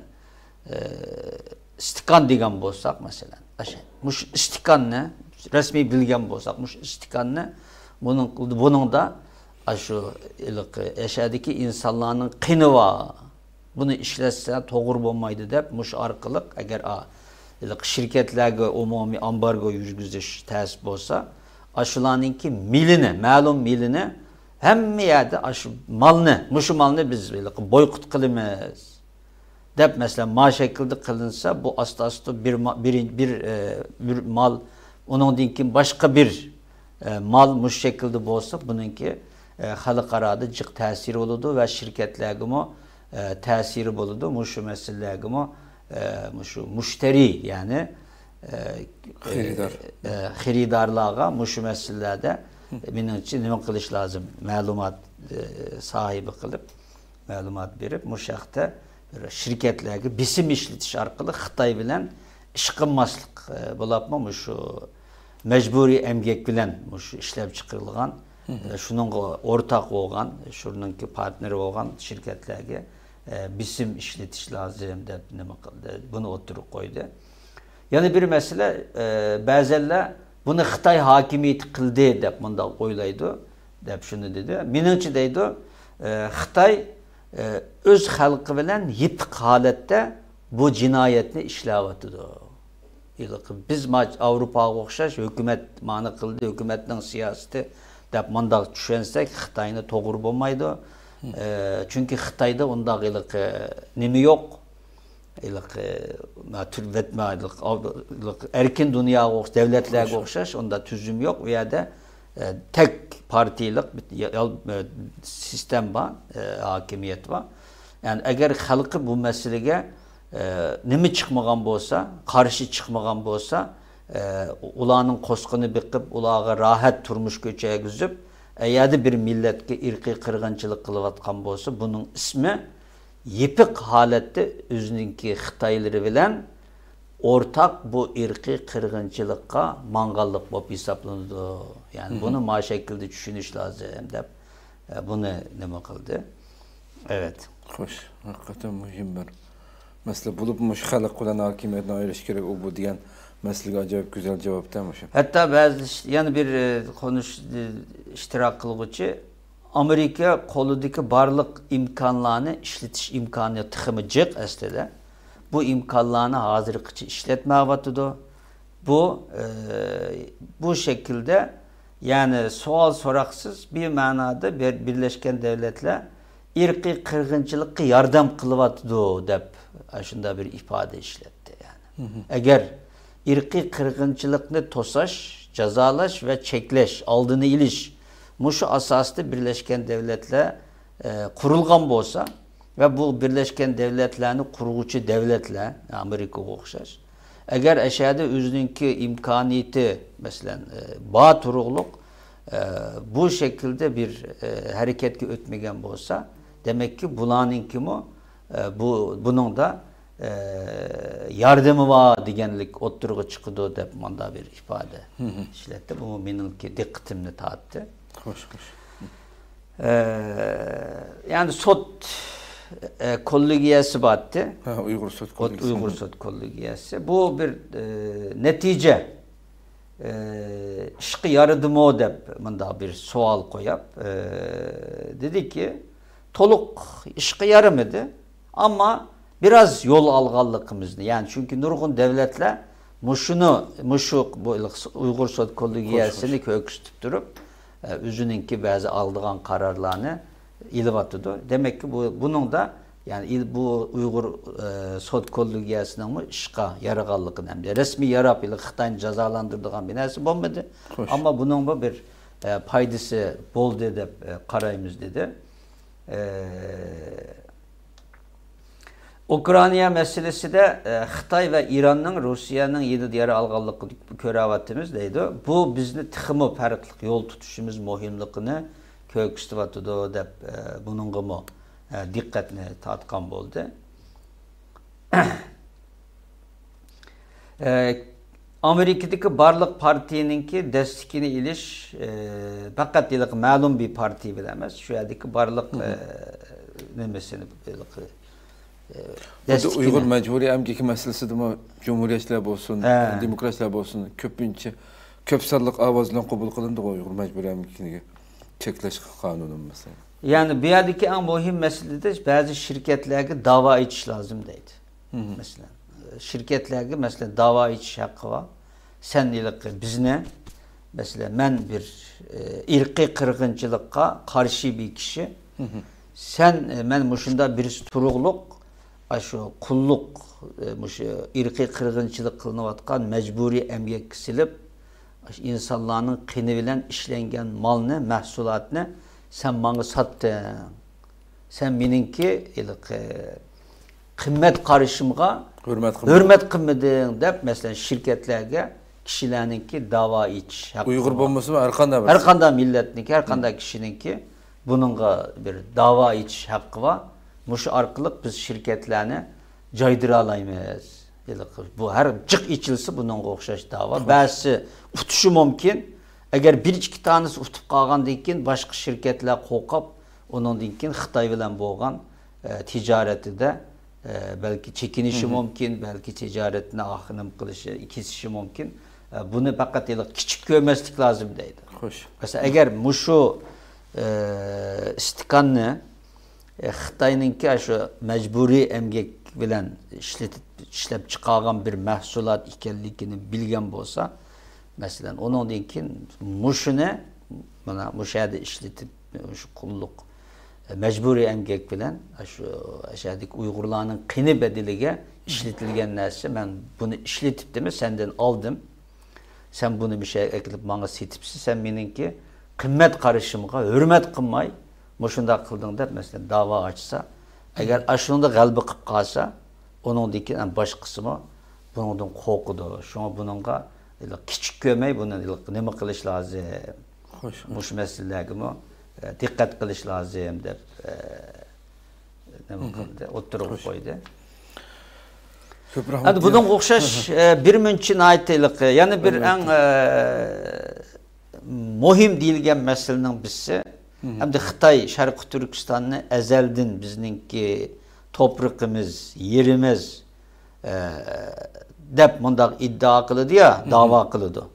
Speaker 2: istikan diyen bolsak mesela. Muş istikan ne? Resmi bilgen bolsak muş istikan ne? Bunun da şu eşyadaki insanların qini var. Bunu işletse doğru olmaydı deb muş arqılıq eğer şirketlerge umumi ambargo yürgüzüş təsib olsa aşılarınki milini, məlum milini hem yerde aşı malını, muşu malını biz boykot qılımız deb mesela ma şekilde kılınsa bu aslı bir mal onun dinki başka bir mal muş şekilde olsa bununki xalqarada cıq təsir olurdu ve şirketlerge tesiri buludu. Muşu meselelerge müşteri yani xiridarlığa muşu meselelerde benim için ne kılış lazım? Malumat sahibi kılıp malumat verip muşakta şirketlerge bisim işletiş arkalı Xitay bilen iş qılmaslık bulapma muşu mecburi emgek bilen muşu işlep çıkarılgan şunun ortak olgan, şununki partneri olgan şirketlerge bisim işletiş lazım deb nima qildi. Bunu oturup koydu. Yani bir mesele bazılar bunu Xitay hakimiyeti qildi deb bunda o'ylaydi deb şunu dedi. Menimcha deydi Xitay öz xalqi bilan yepiq holatda bu jinoyatni ishlayotdi. Biz Avrupaga o'xshash hukumat ma'ni qildi, hukumatning siyosati deb mundaq tushensek Xitoyni to'g'ri bo'lmaydi. Çünkü Xitayda onda nimi yok. Erkin dünya devletlerine okşaş, onda tüzüm yok veya da tek partilik sistem var, hakimiyet var. Yani eğer halkı bu meseleye nimi çıkmagan bolsa, karşı çıkmagan bolsa, ulanın qo'sqini biqib, ularga rahat turmuş köçegizib, eğer bir milletke irqiy qirg'inchilik qilayotgan bo'lsa, bunun ismi yepiq holatda o'zininki Xitoylari bilan o'rtaq bu irqiy qirg'inchilikqa manganlik bo'lib hisoblanadi. Yani bunu ma şekilde tushunish lozim deb bunu nima qildi. Evet.
Speaker 1: Xo'sh, haqiqatan muhim bir masala bo'lib, mush xalq bilan hokimiyatni ayirish kerak u bu degan mesleğe acayip güzel cevaptan mı?
Speaker 2: Hatta bazı yani bir iştirak kılgıcı Amerika koludaki barlık imkanlarını işletiş imkanı tıxımı cık aslında. Bu imkanlarını hazırlıkçı işletmeye batıdı. bu şekilde yani sual soraksız bir manada Birleşken Devletler irqi qirg'inchilikqa yordam qilyapti deb shunda bir ifade işletti yani. Eğer irqi qirg'inchilikni to'sash, jazolash ve cheklash, oldini ilish mushu asosda Birleşken Devletler qurilgan bo'lsa ve bu Birleşken Devletlerni qurg'uvchi devletler Amerikaga o'xshash eğer aşağıda özününki imkaniyeti mesela bağ turuqluq bu şekilde bir hareketki ötmegen olsa demek ki bulanınki mi bunun da yardımı var degenlik oturuğa çıkıdı dep manda bir ifade işletti. Bu menimki dikkatimni tattı.
Speaker 1: Hoş.
Speaker 2: Yani sot kollegiyası battı.
Speaker 1: Uygur Sot Kollegiyası.
Speaker 2: Uygur Sot Kollegiyası. Bu bir netice. İşki yaradı mı dep manda bir sual koyup dedi ki toluk işki yaramadı ama biraz yol alganlıkımızdı. Yani çünkü nurgun devletler muşu Uygur Sot Kollegiyasını köküstüp durup özününki bazı aldığan kararlarını ilvatıdı. Demek ki bunun da yani bu Uygur Sot Kollegiyasının mı işqa yaraganlıkını hem de resmi yarap ile Xitayni cezalandırdıgan bir nersi olmadı. Ama bunun da bir paydası bol dep qaraymiz dedi. Ukrayna meselesi de Xitay ve İran'ın Rusya'nın yedi diğer alganlıkını körevatımız deydi. Bu bizni tıxımı farklı yol tutuşumuz muhimliğini köküstüvatıdı dep bunun gımı dikkatini tatkan oldu. Amerika'daki barlık partininki destekini iliş fakat yıllık malum bir parti bilemez. Şu yerdeki barlık nemesini
Speaker 1: Uygur mecburi emgeki meselesi de mi Cumhuriyetçiler olsun, demokratlar olsun, köp sallık avazla kabul kılındı Uygur mecburi emgekini çekleş kanunun mesela.
Speaker 2: Yani bir yerdeki en mühim mesele de bazı şirketlerge dava açış lazım deydi. Mesela şirketlerge mesela dava açış hakkı var. Sen ilik bizne mesela ben bir irqi qirg'inchilikqa karşı bir kişi men muşunda bir turuqluq aşu qulluq muş irqi qirg'inchilik qilinayotgan mecburi emgek silip insanların qini bilen işlengen malını, mahsulatını sen bana sattın. Sen meninki kıymet karışımga hürmet kılmadın dep mesela şirketlerge kişilerinki dava iç.
Speaker 1: Uygur bombası mı?
Speaker 2: Erkanda milletninki, erkanda kişininki bununla bir dava iç hakkı var. Muş arkalık biz şirketlerini caydıra alayımız. Bu her cık içilse bunun okşaş dava. Bazı utuşu mümkün. Eğer bir iki tanesi utup kalgan deyken başka şirketler kokap onun deyken Xitay bilen boğan ticareti de belki çekinişi mümkün, belki ticaretine ahınım kılışı ikisi mümkün. Bunu fakat küçük görmezlik lazım deydi.
Speaker 1: Hoş.
Speaker 2: Mesela eğer muşu istikanlı Xitay'ınki şu mecburi emgek bilen işlep çıkargan bir mahsulat ikenlikini bilgen olsa mesela onun deyken muşunu bana muşada işletip şu kulluk mecburi emgek bilen şu aşağıdaki Uygurların qini bedelige işletilgen nerse ben bunu işletip de mi senden aldım. Sen bunu bir şey eklep bana setipsi sen meninki kıymet karışımına hürmet kılmay muşunda kıldın da mesela dava açsa eğer aşında kalbi kıp kalsa onun deyken en baş kısmı bunun korkudu. Şuna bununla küçük görmeyi bunun ne kılış lazım. Muş meselelerine dikkat kılış lazım der. Oturup koydu. Hadi bunun okşaş bir mümkün ayetilik yani bir en mühim değilgen meselenin birisi hem de Xitay Şarkı Türkistan'ı ezeldin bizninki toprağımız, yerimiz dep mundaq iddia kılıdı ya, dava kılıdı.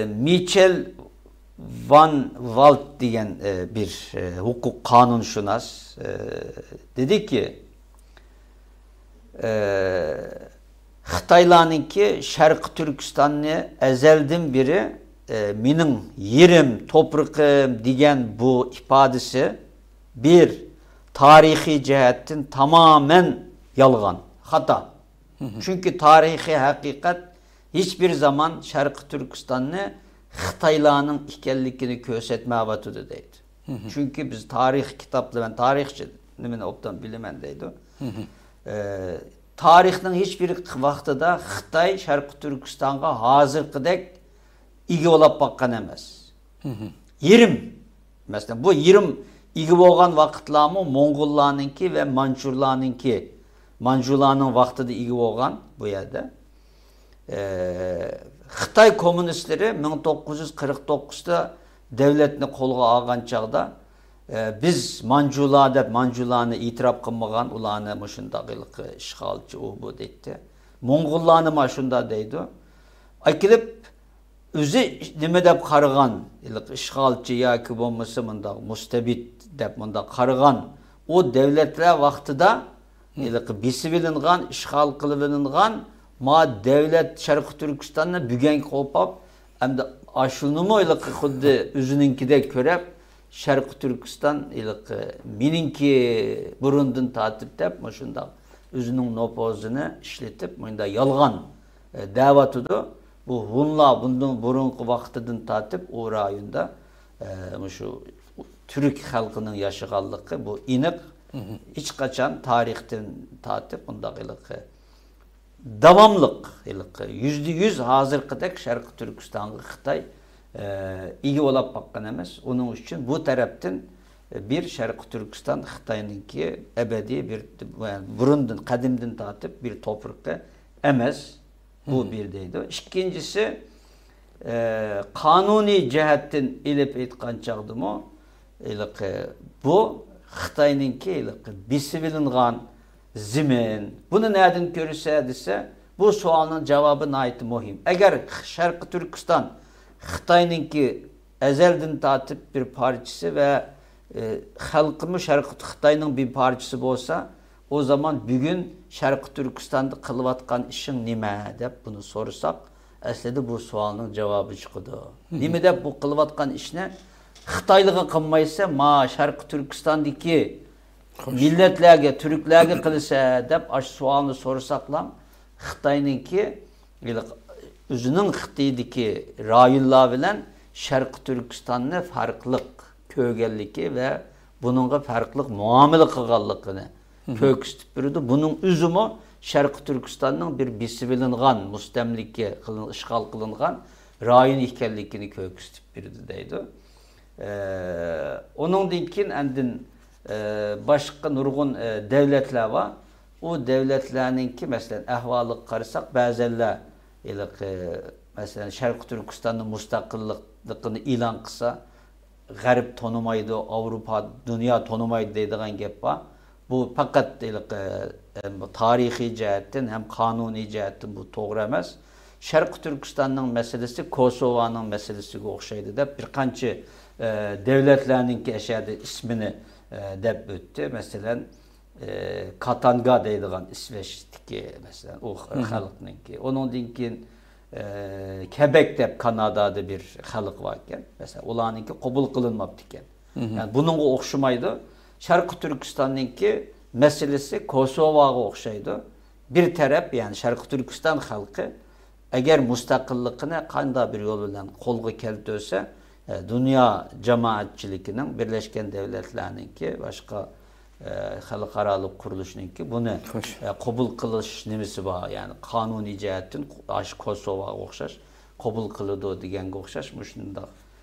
Speaker 2: Michel Van Walt diyen bir hukuk kanunşunas dedi ki Xitaylarninki Şarkı Türkistan'ı ezelden biri mening yerim, toprağım degan bu ifadesi bir tarihi cihetten tamamen yalgan, hata. Çünkü tarihi hakikat hiçbir zaman Şarkı Türkistan'ı Xitaylarning ekanligini ko'rsatmayapti deydi. Çünkü biz tarih kitapları, ben tarihçi, nimeni obdan bilemen deydi. Tarihning hiçbir vaqtida Xitay Şarkı Türkistan'a hazırkidek igi olap bakkan emas. Yerim. Mesela bu yerim igi bolgan vaqtlarmı Mongollarninki ve Manchurlarninki. Manchurlarning vaqtida igi bolgan bu yerde. Xitay komünistleri 1949'da devletini qo'lga olgan chaqda biz Manchurlar deb Manchurlarni itiraf qilmagan, ularni mushundaqlik ishg'olchi u bu deydi. Mongollarni ma shunda deydi. Akilib o'zi nima deb qaragan, ishg'olchi yoki bo'lmasa bunda mustabid deb bunda qaragan o devletler vaqtida besibilingan, ishg'ol qilingan ma devlet Şarkı Türkistan'ı bügen kopap hem de aşılımı xuddi o'zininkidek ko'rib Şarkı Türkistan meninki burundan tatip deb shunda o'zining nopozini ishlatib bunda yolg'on da'vatidir. Bu Hunlar bundan burungi vaqtidan tatip o rayonda şu Türk xalqining yashaganligi bu iniq hech qachon tarixdan tatip bundaqlik davamlık, %100 hazırkıdak Şarkı Türkistan'ı Xitay iyi olap bakkan emas. Onun için bu taraftan bir Şarkı Türkistan Xitay'ninki ebedi bir burundan, kadimden tatip bir toprakta emas. Bu bir deydi. İkincisi kanuni cihetten ilip etkan çağdımı bu Xitay'ninki bisibilingan zimin. Bunu nereden görürse dese bu sualın cevabı nayet muhim. Eğer Şarkı Türkistan Xitay'ninki ezelden tatip bir parçası ve halkımı Xitay'nın bir parçası olsa o zaman bugün Şarkı Türkistan'da kılıvatkan işin nime dep bunu sorsak aslında bu sualın cevabı çıkıdı. Nime dep bu kılıvatkan iş ne? Xitaylığa kılmaysa ma Şarkı Türkistan'daki milletlerge, Türklerge kılsa dep aş sualını sorsaklam Xitay'ninki özünün Xitay'daki rayonlar bilen Şarkı Türkistan'ın farklılık kögelliği ve bununla farklılık muamele kılganlığını köküstüp birdi. Bunun üzümü Şarkı Türkistan'ın bir bisibilingan, mustemlikке işgal kılıngan rayon ikellikini köküstüp birdi deydi. Onun dinkin endin başka nurgun devletler var. O devletlerinki mesela ahvalı karısak bazenler mesela Şarkı Türkistan'ın mustakillikini ilan kısa garip tanımaydı, Avrupa, dünya tanımaydı deydiğen gep var. Bu fakat tarihi cihetten hem kanuni cihetten bu doğru emas. Şarkı Türkistan'ın meselesi Kosova'nın meselesi okşaydı da bir kançı devletlerinki eşyada ismini dep öttü. Mesela Katanga deydiğen İsveç'teki mesela o halkınki. Onun dinkin Quebec dep Kanada'da bir halk varken mesela olanınki kabul kılınmaptı. Yani bunun okşamaydı. Şarkı Türkistan'ınki meselesi Kosova'ya okşaydı. Bir taraf yani Şarkı Türkistan halkı eğer müstakillikine kanda bir yol bilen kolga keltörse dünya cemaatçilikinin Birleşken Devletleri'ninki başka halkaralık kuruluşununki bunu kabul kılış nimesi var yani kanuni cihetten Kosova'ya okşaş kabul kılıdı diyen okşaş müşünde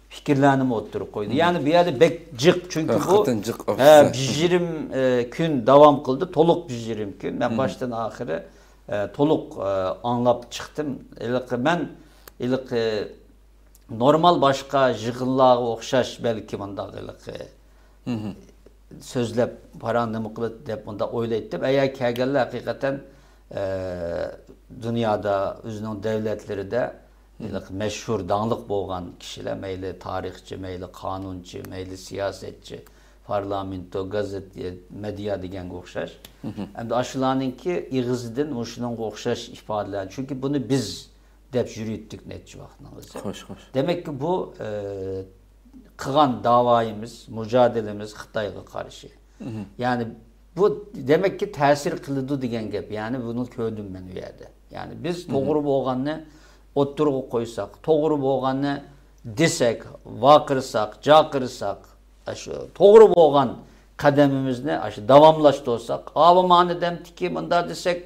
Speaker 2: fikirlerini oturup koydu. Yani bir yerde bek cık çünkü bu 20 gün devam kıldı. Toluk 20 gün. Ben baştan ahire toluk anlap çıktım. Ben normal başka jığınlığa okşaş belki bunda sözlep paranı mıklıt deyip bunda oylayıp eğer kelgelle hakikaten dünyada özünün devletleri de meşhur danlık boğan kişiler, meyli tarihçi, meyli kanuncu, meyli siyasetçi, parlamento, gazet, medya degan o'xshash. Endi aşılarınki ig'izdan o'shaning o'xshash ifodalar. Çünkü bunu biz deb yürüttük netçi vaqtning o'zi.
Speaker 1: Xo'sh.
Speaker 2: Demek ki bu qilgan davoyimiz, mücadelemiz Xitoyga qarshi. Yani bu demek ki ta'sir qiladi degan gap. Yani bunu ko'rdim men u yerda. Yani biz to'g'ri bo'lganni o'ttirib qo'ysak, to'g'ri bo'lganni desek, vaqirsak, jaqirsak, shu to'g'ri bo'lgan qadamimizni shu davomlashtirsak, avamani demtiki, bunda desek,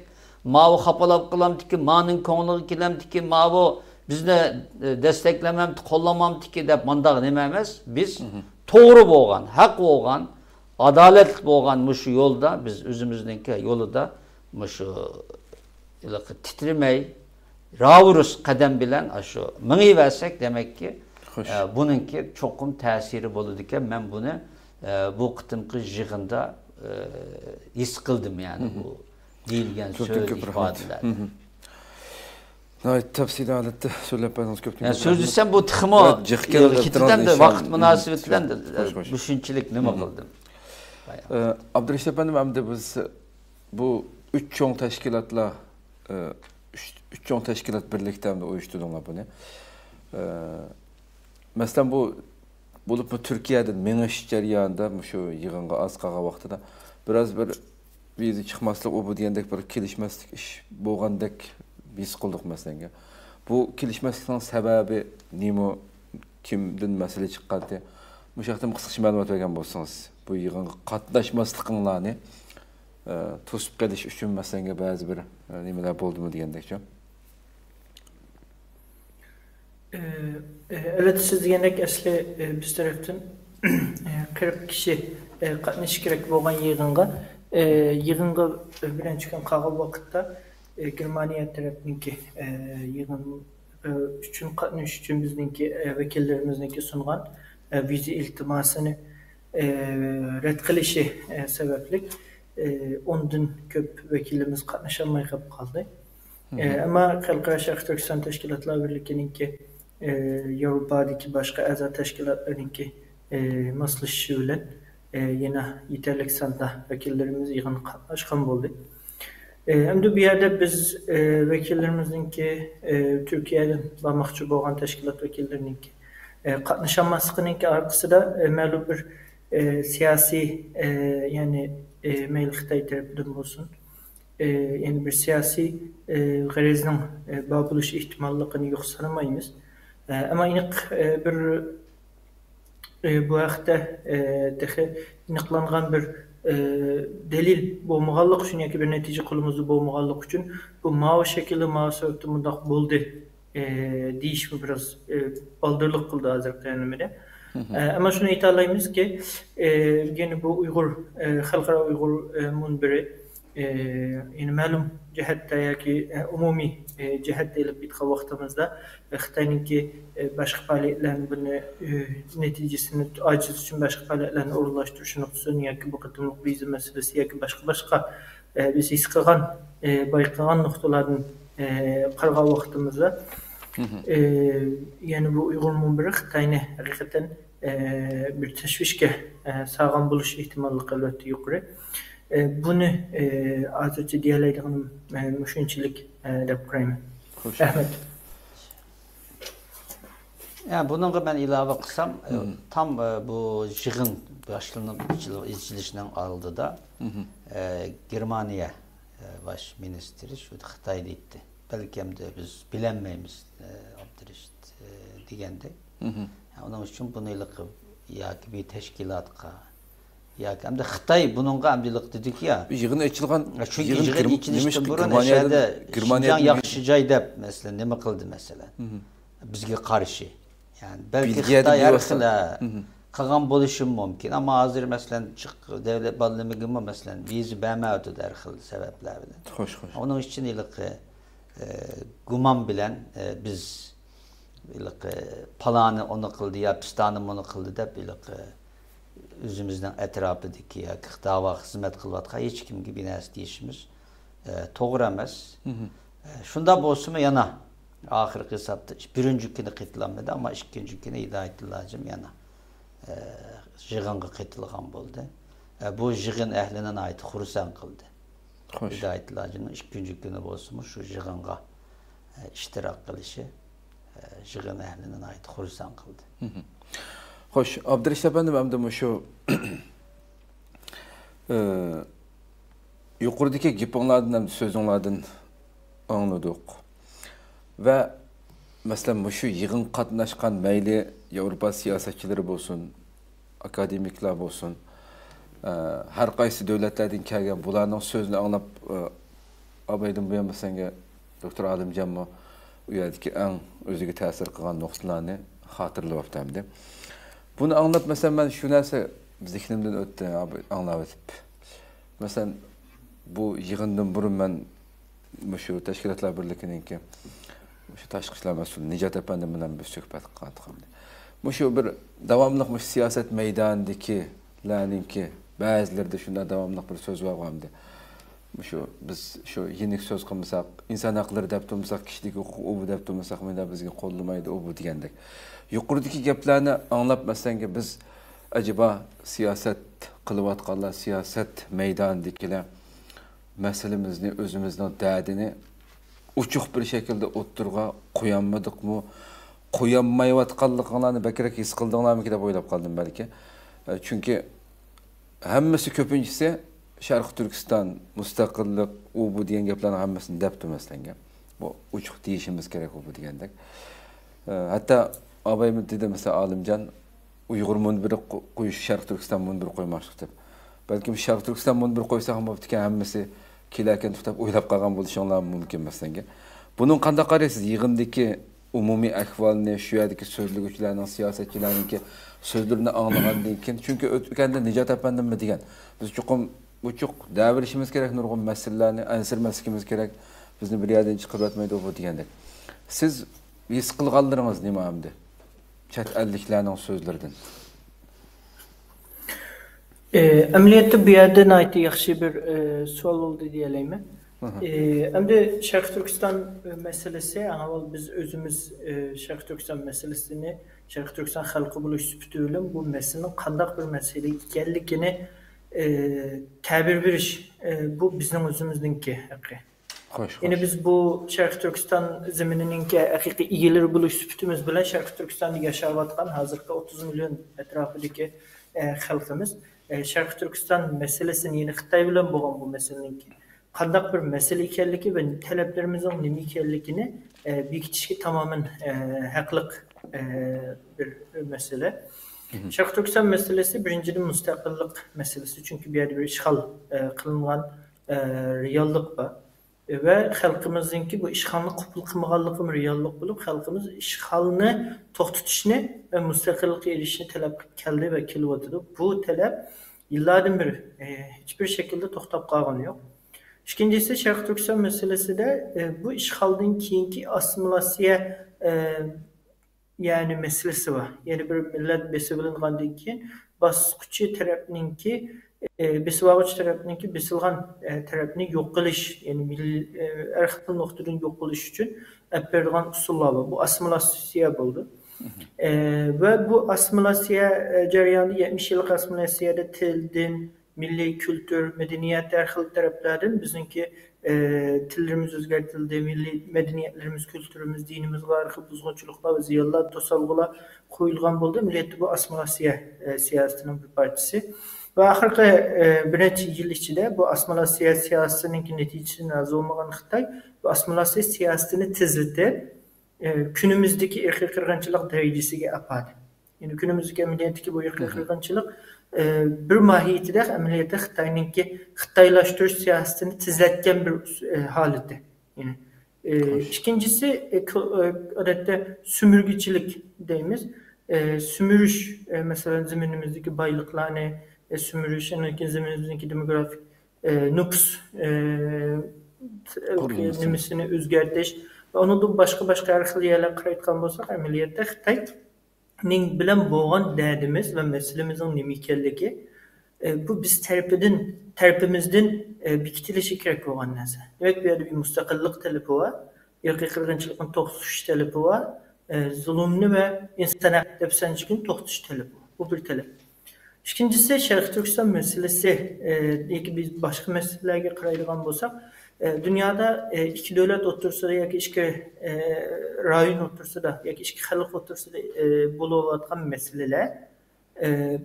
Speaker 2: mavu xapalab qilamdiki, maning ko'ngliga kelamdiki, mavu bizni desteklememdi, qo'llamamdiki deb bunda nima emas, biz to'g'ri bo'lgan, haq bo'lgan, adaletli bo'lgan shu yo'lda biz o'zimizningki yo'lida shu titremey ravurus qadam bilan shu mingiversek demek ki bununki çokum ta'siri bo'ladi ekan. Men buni bu qitimqi yig'inda his qildim yani bu deyilgan so'z ifodalar.
Speaker 1: Tafsil aletde söyleyebiliriz köpten.
Speaker 2: Yani söz desem bu tıxmo kitidan da vaqt münasebeti bilan düşünçilik nima qildim.
Speaker 1: Abdurashid efendim, hem de biz bu üç çoğun teşkilatla üç çoğun teşkilat birlikte hem de uyuşturduğunlar bunu. Mesela bu bulup mu Türkiye'den meniş jarayonida şu yığınga az qalgan vaqtida biraz bir bizi çıkmaslık o bu diyendek bir kelişmezlik iş bo'lgandek biz qildik mesela. Bu kelişmezlikning sebebi nima, kimden mesele chiqqandi? Bu şahtam qisqacha ma'lumot bergan bo'lsangiz, bu yig'inga qatnashmasliginglarni to'sib qilish uchun masalan ba'zi bir nimalar bo'ldimi degandekchi.
Speaker 3: Evet, siz degandek asli biz tarafdan 40 kishi qatnashish kerak bo'lgan yig'inga birinchi kun qolgan vaqtda Germaniya tarafininki yig'in uchun qatnashish uchun bizningki vakillarimizniki sungan viza iltimasini rad qilishi sababli ondan ko'p vakilimiz qatnasholmay qoldi. Ama Xalqaro Sharq Turkiston Tashkilotlar Birligininki Yevropadagi boshqa a'zo tashkilotlarninki moslashishi bilan yana yetarli sonda vakillarimiz yig'inga qatnashgan bo'ldi. Endi bu yerda biz vakillarimizningki Turkiyadan bormoqchi bo'lgan tashkilot vakillarininki qatnasholmasligininki orqasida ma'lum bir siyosiy yani mayli Xitoy tarafidan bo'lsin, yani bir siyosiy g'arazning bor bo'lish ehtimolligini yo'q sanamaymiz. Ama aniq bir bu haqda aniqlangan bir delil bo'lmaganlik uchun yoki bir natija qo'limizda bo'lmaganlik uchun bu ma'vo shakli ma'vo sababda bundoq bo'ldi deyish biraz baldırlık qildi hozirgi yanimda. Ama şunu ayta olamizki, yine bu Uyg'ur xalqaro Uyg'ur munbiri yani ma'lum jihatda yoki umumiy jihatda ilib bitgan vaqtimizda Xitoyninki boshqa faoliyatlarni buni natijasini ojiz uchun boshqa faoliyatlarni o'rinlashtirishini xususan yoki bu qatimliq viza masalasi yoki boshqa biz his qilgan bayqagan nuqtalarni qaragan vaqtimizda yani bu Uyg'ur munbiri Xitoyni haqiqatan bir tashvishga sog'an bo'lish ehtimolli albatta yuqori. Bunu hozircha deyalaydiganim shunchalik deb qarayman. Rahmat.
Speaker 2: Yani bununla ben ilave kısam tam bu yığın başlanışının aldığı da Germaniya baş ministri şu Xitay deydi. Belki hem de biz bilenmeyimiz Abdurashid degende. Onun için bunu ilgili yoki bir teşkilatga yoki hem de Xitay bununla amdilik dedik ya.
Speaker 1: Yığın açılgan
Speaker 2: yığın içilişten burun aşağıda Şinjan yaxşı joy deb mesela nima qildi mesela. Bizga qarshi. Yani belki Xitay arqıla qilgan bo'lishi mumkin ama hozir mesela devlet balımıgımı mesela viza bermadi der xil sabablar bilan.
Speaker 1: Xo'sh.
Speaker 2: Onun için ilgili guman bilen biz palanı onu kıldı ya pistanım onu kıldı deb özümüzden etrafıdaki ya dava hizmet kılvatqa hiç kim gibi näs deyişimiz to'g'ri emas. Şunda bo'lsa yana ahirgi hisobda birinci günü qitlanmadı ama ikinci günü hidayet lazım yana yig'inga qaytilgan bo'ldi. Bu yig'in ahlining aytib xursand qildi.
Speaker 1: Xo'sh.
Speaker 2: Hidayatlarning ikkinchi kuni bo'lsa-mu shu yig'inga ishtirok qilishi yig'in ahlining aytib xursand qildi.
Speaker 1: Xo'sh, Abdurashid efendim hamda shu yuqoridagi gapinglardan ham so'zinglardan angladik. Va masalan shu yig'in qatnashgan mayli Yevropa siyosatchilari bo'lsin, akademiklar bo'lsin, har qaysi davlatlardan kelgan bularning so'zini anglab abaydan bu ham senga doktor Alimjonmi u yerdagi eng o'ziga ta'sir qilgan nuqtalarni xotirlayapti. Buni anglab masalan men shu narsa zihnimdan o'tdi, anglab o'tib. Masalan bu yig'indan burun men shu tashkilotlar birligininki shu tashqi ishlar mas'uli Nijat efendim bilan bir suhbat qildik. Shu bir davomli siyosat maydonidagi ba'zilarda shunday davomli bir so'z bo'lgandi. Biz shu yenik so'z qilmasak, inson haqlari deb turmasak, kishilik huquqi deb turmasak, menda bizga qo'llamaydi bu degandek. Yuqoridagi gaplarni anglab masalan biz acaba siyosat qilayotganlar, siyosat maydonidagilar masalamizni, o'zimizning dardini uchuq bir şekilde o'ttirga qo'yanmadikmi? Qo'yanmayotganligini bakrak his qildinglarmi deb o'ylab qoldim balki. Chunki hammasi ko'pinchisi Sharq Turkiston mustaqillik bu degan gaplarni hammasini deb turmasdan bu uchuq deyishimiz kerak bu degandek. Hatta abayim dedi mesela Alimjon Uyg'ur munbiri qo'yish Sharq Turkiston munbiri qo'ymoqchiq deb. Balki Sharq Turkiston munbiri qo'ysa ham bo'pti hammasi kelarkan tutab o'ylab qolgan bo'lishinglar mumkin masalan. Buning qanday qaraysiz? Yig'indagi umumiy ahvolni, shu yerdagi so'zlaguvchilarning, siyosatchilarning so'zlarini anglagandan keyin, chunki o'tganda Nijat efendim degan, biz chuqum uchuq davrishimiz kerak, nurg'un masalalarni ansirmasligimiz kerak, bizni bir yerdan chiqarib o'tmaydi bu degandek. Siz his qilganlaringiz nima hamdi? Chet elliklarning so'zlaridan.
Speaker 3: Amaliyotda bu yerdan aytdi yaxshi bir savol oldu deyaleymi? Endi Sharq Turkiston meselesi, avval biz özümüz Sharq Turkiston meselesini, Sharq Turkiston xalqi bo'lish sifati bilan bu meselenin qandaq bir mesele ekanligini ta'bir berish, bu bizning o'zimizningki haqqi.
Speaker 1: Xo'sh.
Speaker 3: Yani biz bu Sharq Turkiston zeminininki haqiqiy egalari bo'lish sifatimiz bilan Sharq Turkistonda yashayotgan hozirgi 30 milyon etrafidagi xalqimiz Sharq Turkiston meselesini, yine Xitoy bilan bo'lgan bu meseleninki qandaq bir mesele ekanligi ve taleplerimizin nima ekanligini bekitishga tamamen haqliq bir mesele. Sharq Turkiston meselesi birinchidan mustaqillik meselesi, çünkü bir yerde bir işgal kılınan reallik var. Ve halkımızınki bu işgalni qabul qilmaganligi reallik bo'lib, xalqimiz işgalni to'xtatishni ve mustaqillikka erishishni talab keldi ve kelyapti. Bu talab yillardan beri hiçbir şekilde to'xtab qolgani yo'q. İkincisi Sharq Turkiston meselesi de bu işgaldan keyinki assimilasiya yani meselesi var. Yani bir millet besilingandan keyin basqıchi tarafninki besivag'ich tarafninki besilgan tarafni yo'q qilish, yani har xil nuqtadan yo'q qilish uchun olib berilgan usullar var. Bu assimilasiya bo'ldi. Ve bu assimilasiya jarayonida 70 yillik assimilasiya til, din, milliy kültür, medeniyet her xil taraflardan bizimki tillerimiz o'zgartirildi, milliy medeniyetlerimiz, kültürümüz, dinimiz, tarixi buzg'unchiliklar ve ziyonlar, to'solg'ular qo'yilgan bo'ldi. Milliyetli bu assimilasiya siyosatining bir partisi. Ve ahirgi bir necha yil ichida bu assimilasiya siyosatining neticasini olmagan Xitoy bu assimilasiya siyosatini tezletib günümüzdeki irqiy qirg'inchilik darajasiga apadi. Yani günümüzdeki amaliyotdagi bu irqiy qirg'inchilik bir mahiyetide ameliyatda Xitoyninki Xitoylashtirish siyosatini tezletken bir haleti. Yani ikincisi odatda sümürgüçilik deymiz. Sümürüş mesela zeminimizdeki baylıklarını sümürüş, zeminimizdeki demografik nüfus nimisini o'zgartirish ve onu da başka har xil yerlar qarayotgan bo'lsak, amaliyotda Xitoyning bilan bo'lgan derdimiz ve meselemizin nima ekanligi bu biz tarafimizdan bekitilishi kerak bo'lgan narsa. Demak, bu yerda bir mustaqillik talabi var, irqiy qirg'inchilikni to'xtatish talabi var, zulmni ve inson haq dafsanchilikni to'xtatish talabi. Bu bir talab. İkincisi Şərq Türkistan meselesi, biz başka meselelerge qaraydigan bolsak, dünyada iki devlet otursa yoki iki rayon otursa da yoki iki xalq otursa da bo'layotgan meseleler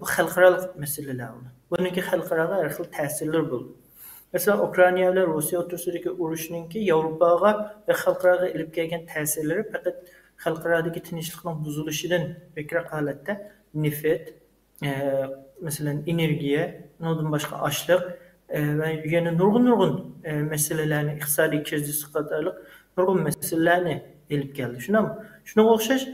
Speaker 3: bu xalqaro meseleler. Buniki xalqaro har xil ta'sirlar bo'ldi. Mesela Ukrayna bilan Rossiya o'rtasidagi urushninki Yevropaga va xalqaro ilib kelgan ta'sirlari faqat xalqarodagi tinchlikning buzilishidan bekroq holatda neft, mesela energiya, bundan başka açlık ve yana nurgun meselelerini, iqtisadi kriz qatorliq nurgun meselelerini elib keldi. Şuna o'xshash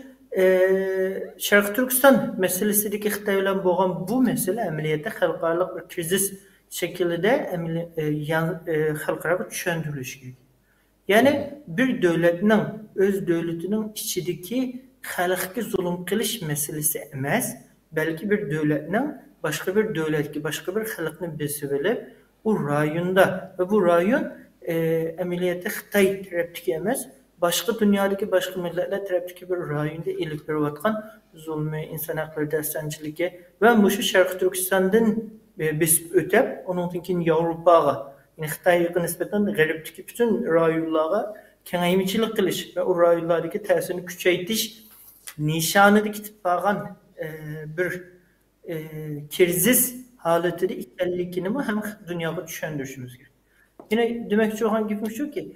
Speaker 3: Şərq Türkistan meselesideki Xitoy bilan bo'lgan bu mesele amaliyotda xalqaro bir kriz şekilde xalqaro tushuntirilishi kerak. Yani bir devletning öz devletinin içindeki xalqqa zulm qilish meselesi emas, belki bir devletning başka bir devletki, başka bir xalqni besib olib, bu rayonda ve bu rayon amaliyotda Xitoy tarafdagi emas, başka dünyadaki başka milletler tarafdagi bir rayonda elib berayotgan zulmi, inson haqlari dastanchiligi ve mushu Şərq Türkistandan besib o'tib, ondan keyin Yevropaga, yani Xitoyga nisbatan g'arbdagi bütün rayonlarga kengaymichilik qilish ve o rayonlardagi ta'sirini kuchaytirish nishonida ketib qolgan bir kriz haletinde ilerlikini mi hem dünyada düşündürüşümüz gerekiyor. Yine demekçi olan gibi şu ki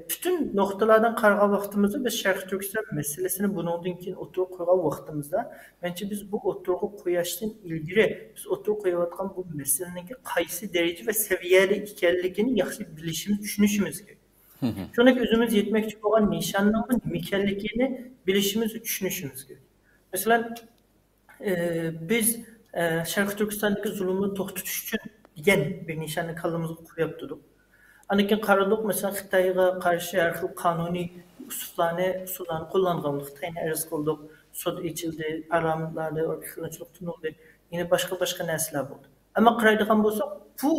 Speaker 3: bütün noktalardan karga vaxtımızda biz Şərq Türkistan meselesini bunun için oturup koygan vaxtımızda bence biz bu oturup koyuştan ilgili biz oturup koyuvatkan bu meselenin kaysi derece ve seviyede ikerlikini yaxşı bilişimiz, düşünüşümüz gerekiyor. Şuradaki özümüz yetmekçi olan nişanlığın mikerlikini bilişimiz, düşünüşümüz gerekiyor. Mesela biz Şərq Türkistandagi zulmni to'xtatish uchun degan bir nishonni kallamizga qo'yib turdik. Anakin qaradik, mesela Xitoyga qarshi har xil qonuniy usullarni qo'llangandik. Xitoyni arz qildik, sud ichildi, parlamentlarda qiyinchilik tunildi. Yine başka narsalar bo'ldi. Ammo qaraydigan bo'lsak, bu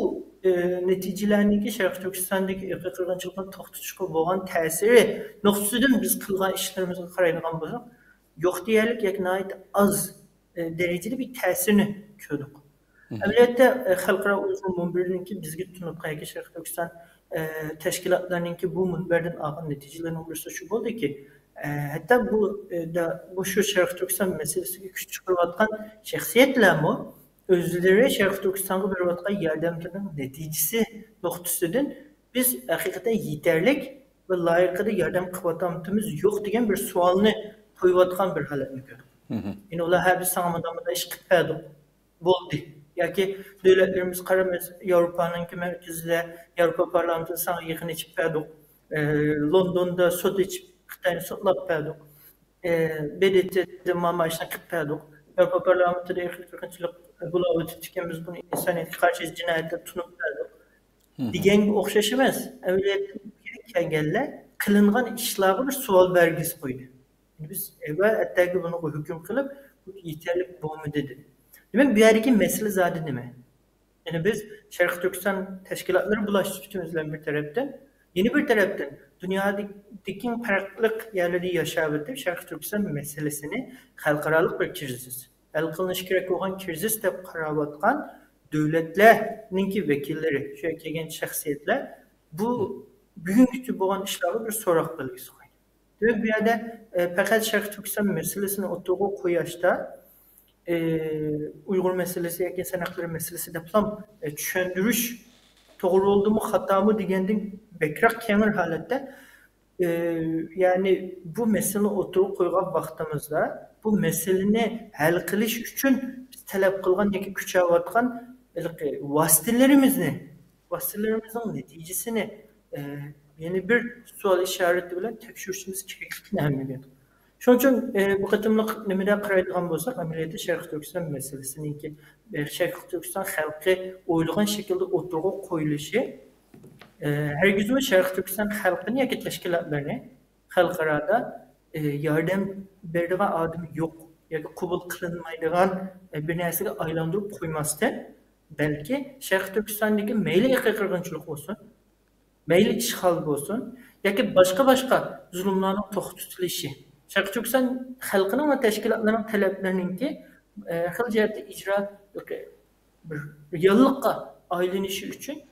Speaker 3: natijalarniki Şərq Türkistandagi qiyinchilikni to'xtatishga bo'lgan ta'siri nuqtasidan biz qilgan ishlarimizga qaraydigan bo'lsak, yo'q deyarlik yaknayet az dereceli bir təsirini gördük. Əməliyyatda xalqaro uyğun munbirninki bizga tunub qayki Şərq Türkistan təşkilatlarınınki bu munbirdən alğan nəticələrini olursa şu oldu ki, hatta bu şu Şərq Türkistan meselesiga kuch chiqarayotgan şəxsiyyətlərmi özləri Şərq Türkistanğa berayotgan yardımlarının nəticəsi nöqtəsindən biz həqiqətən yeterlik və layiqədə yardım qılavatmamız yo'q degan bir sualni qo'yayotgan bir holatni gördük. Yani ola her bir sağlamadamada iş kıtpadı oldu. Ya ki devletlerimiz karamaz Avrupa'nınki merkezinde Avrupa Parlamentosu sana yakın içip verdik. London'da sot içip Xitayni sotlap verdik. BDT'de mamaşına kıtpadık. Avrupa Parlamentosu'da yakınçılık bulağı tükemiz bunu insaniyet karşı cinayette tunup verdik. Digen bir okşaşamaz. Evliyetin kengeller kılıngan işlerine bir sual vergisi koydu. Biz evvel hatta bunu hüküm kılıp yeterlik boğumu dedi. Demek bir yerdeki mesele zaten değil mi? Yani biz Şərq Türkistan teşkilatları bulaştırıcımızla bir taraftan, yeni bir taraftan dünyadaki farklı yerleri yaşayıp Şərq Türkistan meselesini halkaralık bir kriz. El kılınış gerek olan kriz de karavatkan devletlerinin vekilleri, şöyle genç şahsiyetler bu bugünkü boğan işleri bir sorak belgesi. Demek bir yerde fakat Şərq Türkistan meselesini oturup koyuşta Uygur meselesi, yakin insan hakları meselesi de plan düşündürüş doğru oldu mu, hata mı digendin bekrak kemer halette yani bu mesele oturup koygan vaxtımızda bu meseleni hal kılış üçün biz talep kılgan yakin küçavatkan vasitelerimizin neticesini yeni bir sual işareti bilen tekşürüşümüz gerektiğini önemli. Şunun için bu katımlık nemede qaraydigan bolsak, ameliyatı Şərq Türkistan meselesinin ki Şərq Türkistan halkı oylagan şekilde oturuğa koyuluşu herkese Şərq Türkistan halkını ya ki teşkilatlarını halkarada yardım berdiğen adım yok ya ki kabul kılınmaydiğen bir nesile aylandırıp koymazdan belki Şərq Türkistan'daki meyli qırgınçılık olsun, meyli işgal olsun ya ki başka zulümlerin toxtutuluşu. Şərq Türkistan halkının ve teşkilatlarının taleplerinin ki xil cihette icra bir yıllıkka aylanışı için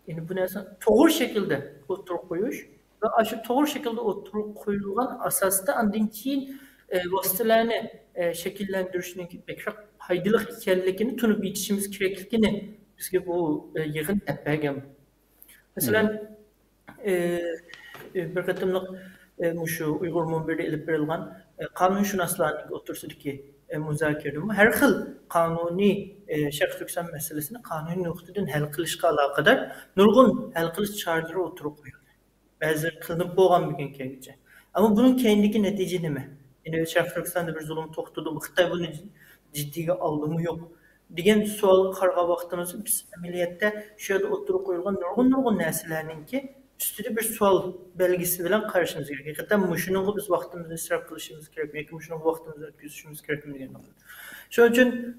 Speaker 3: yani bu narsa doğru şekilde oturup koyuş ve şu doğru şekilde oturup koyulgan asasda andın keyin vasıtalarını şekillendirişinin pek haydilik hikayelikini tunup yetişimiz gereklikini bizge bu yığın etbergen. Mesela bir kıtımlık şu Uygur Mumbir'de ilip verilgan kanunşünaslarının otursudaki müzakerede her xil kanuni Şarkı Türkistan meselesini kanuni noktadan hal qilishga alaqadar nurgun hal qilish çağrıları oturup koyuldu. Bazı kılınıp boğan bir gün kelice. Ama bunun kendiki netice nime? Yani Şarkı Türkistan'da bir zulüm toxtudu, Xitay bunu ciddiye aldı mı yok. Digen sual qarğa vaxtımızda biz ameliyatda şöyle oturup koyulgan nurgun nəslərinin ki üstüde bir sual belgesi bilen karşımıza gerekiyor. Hakikaten muşunun biz vaxtımızı israf kılışımız gerekiyor. Muşunun vaxtımızı ötküzüşümüz gerekiyor degan. Şunun için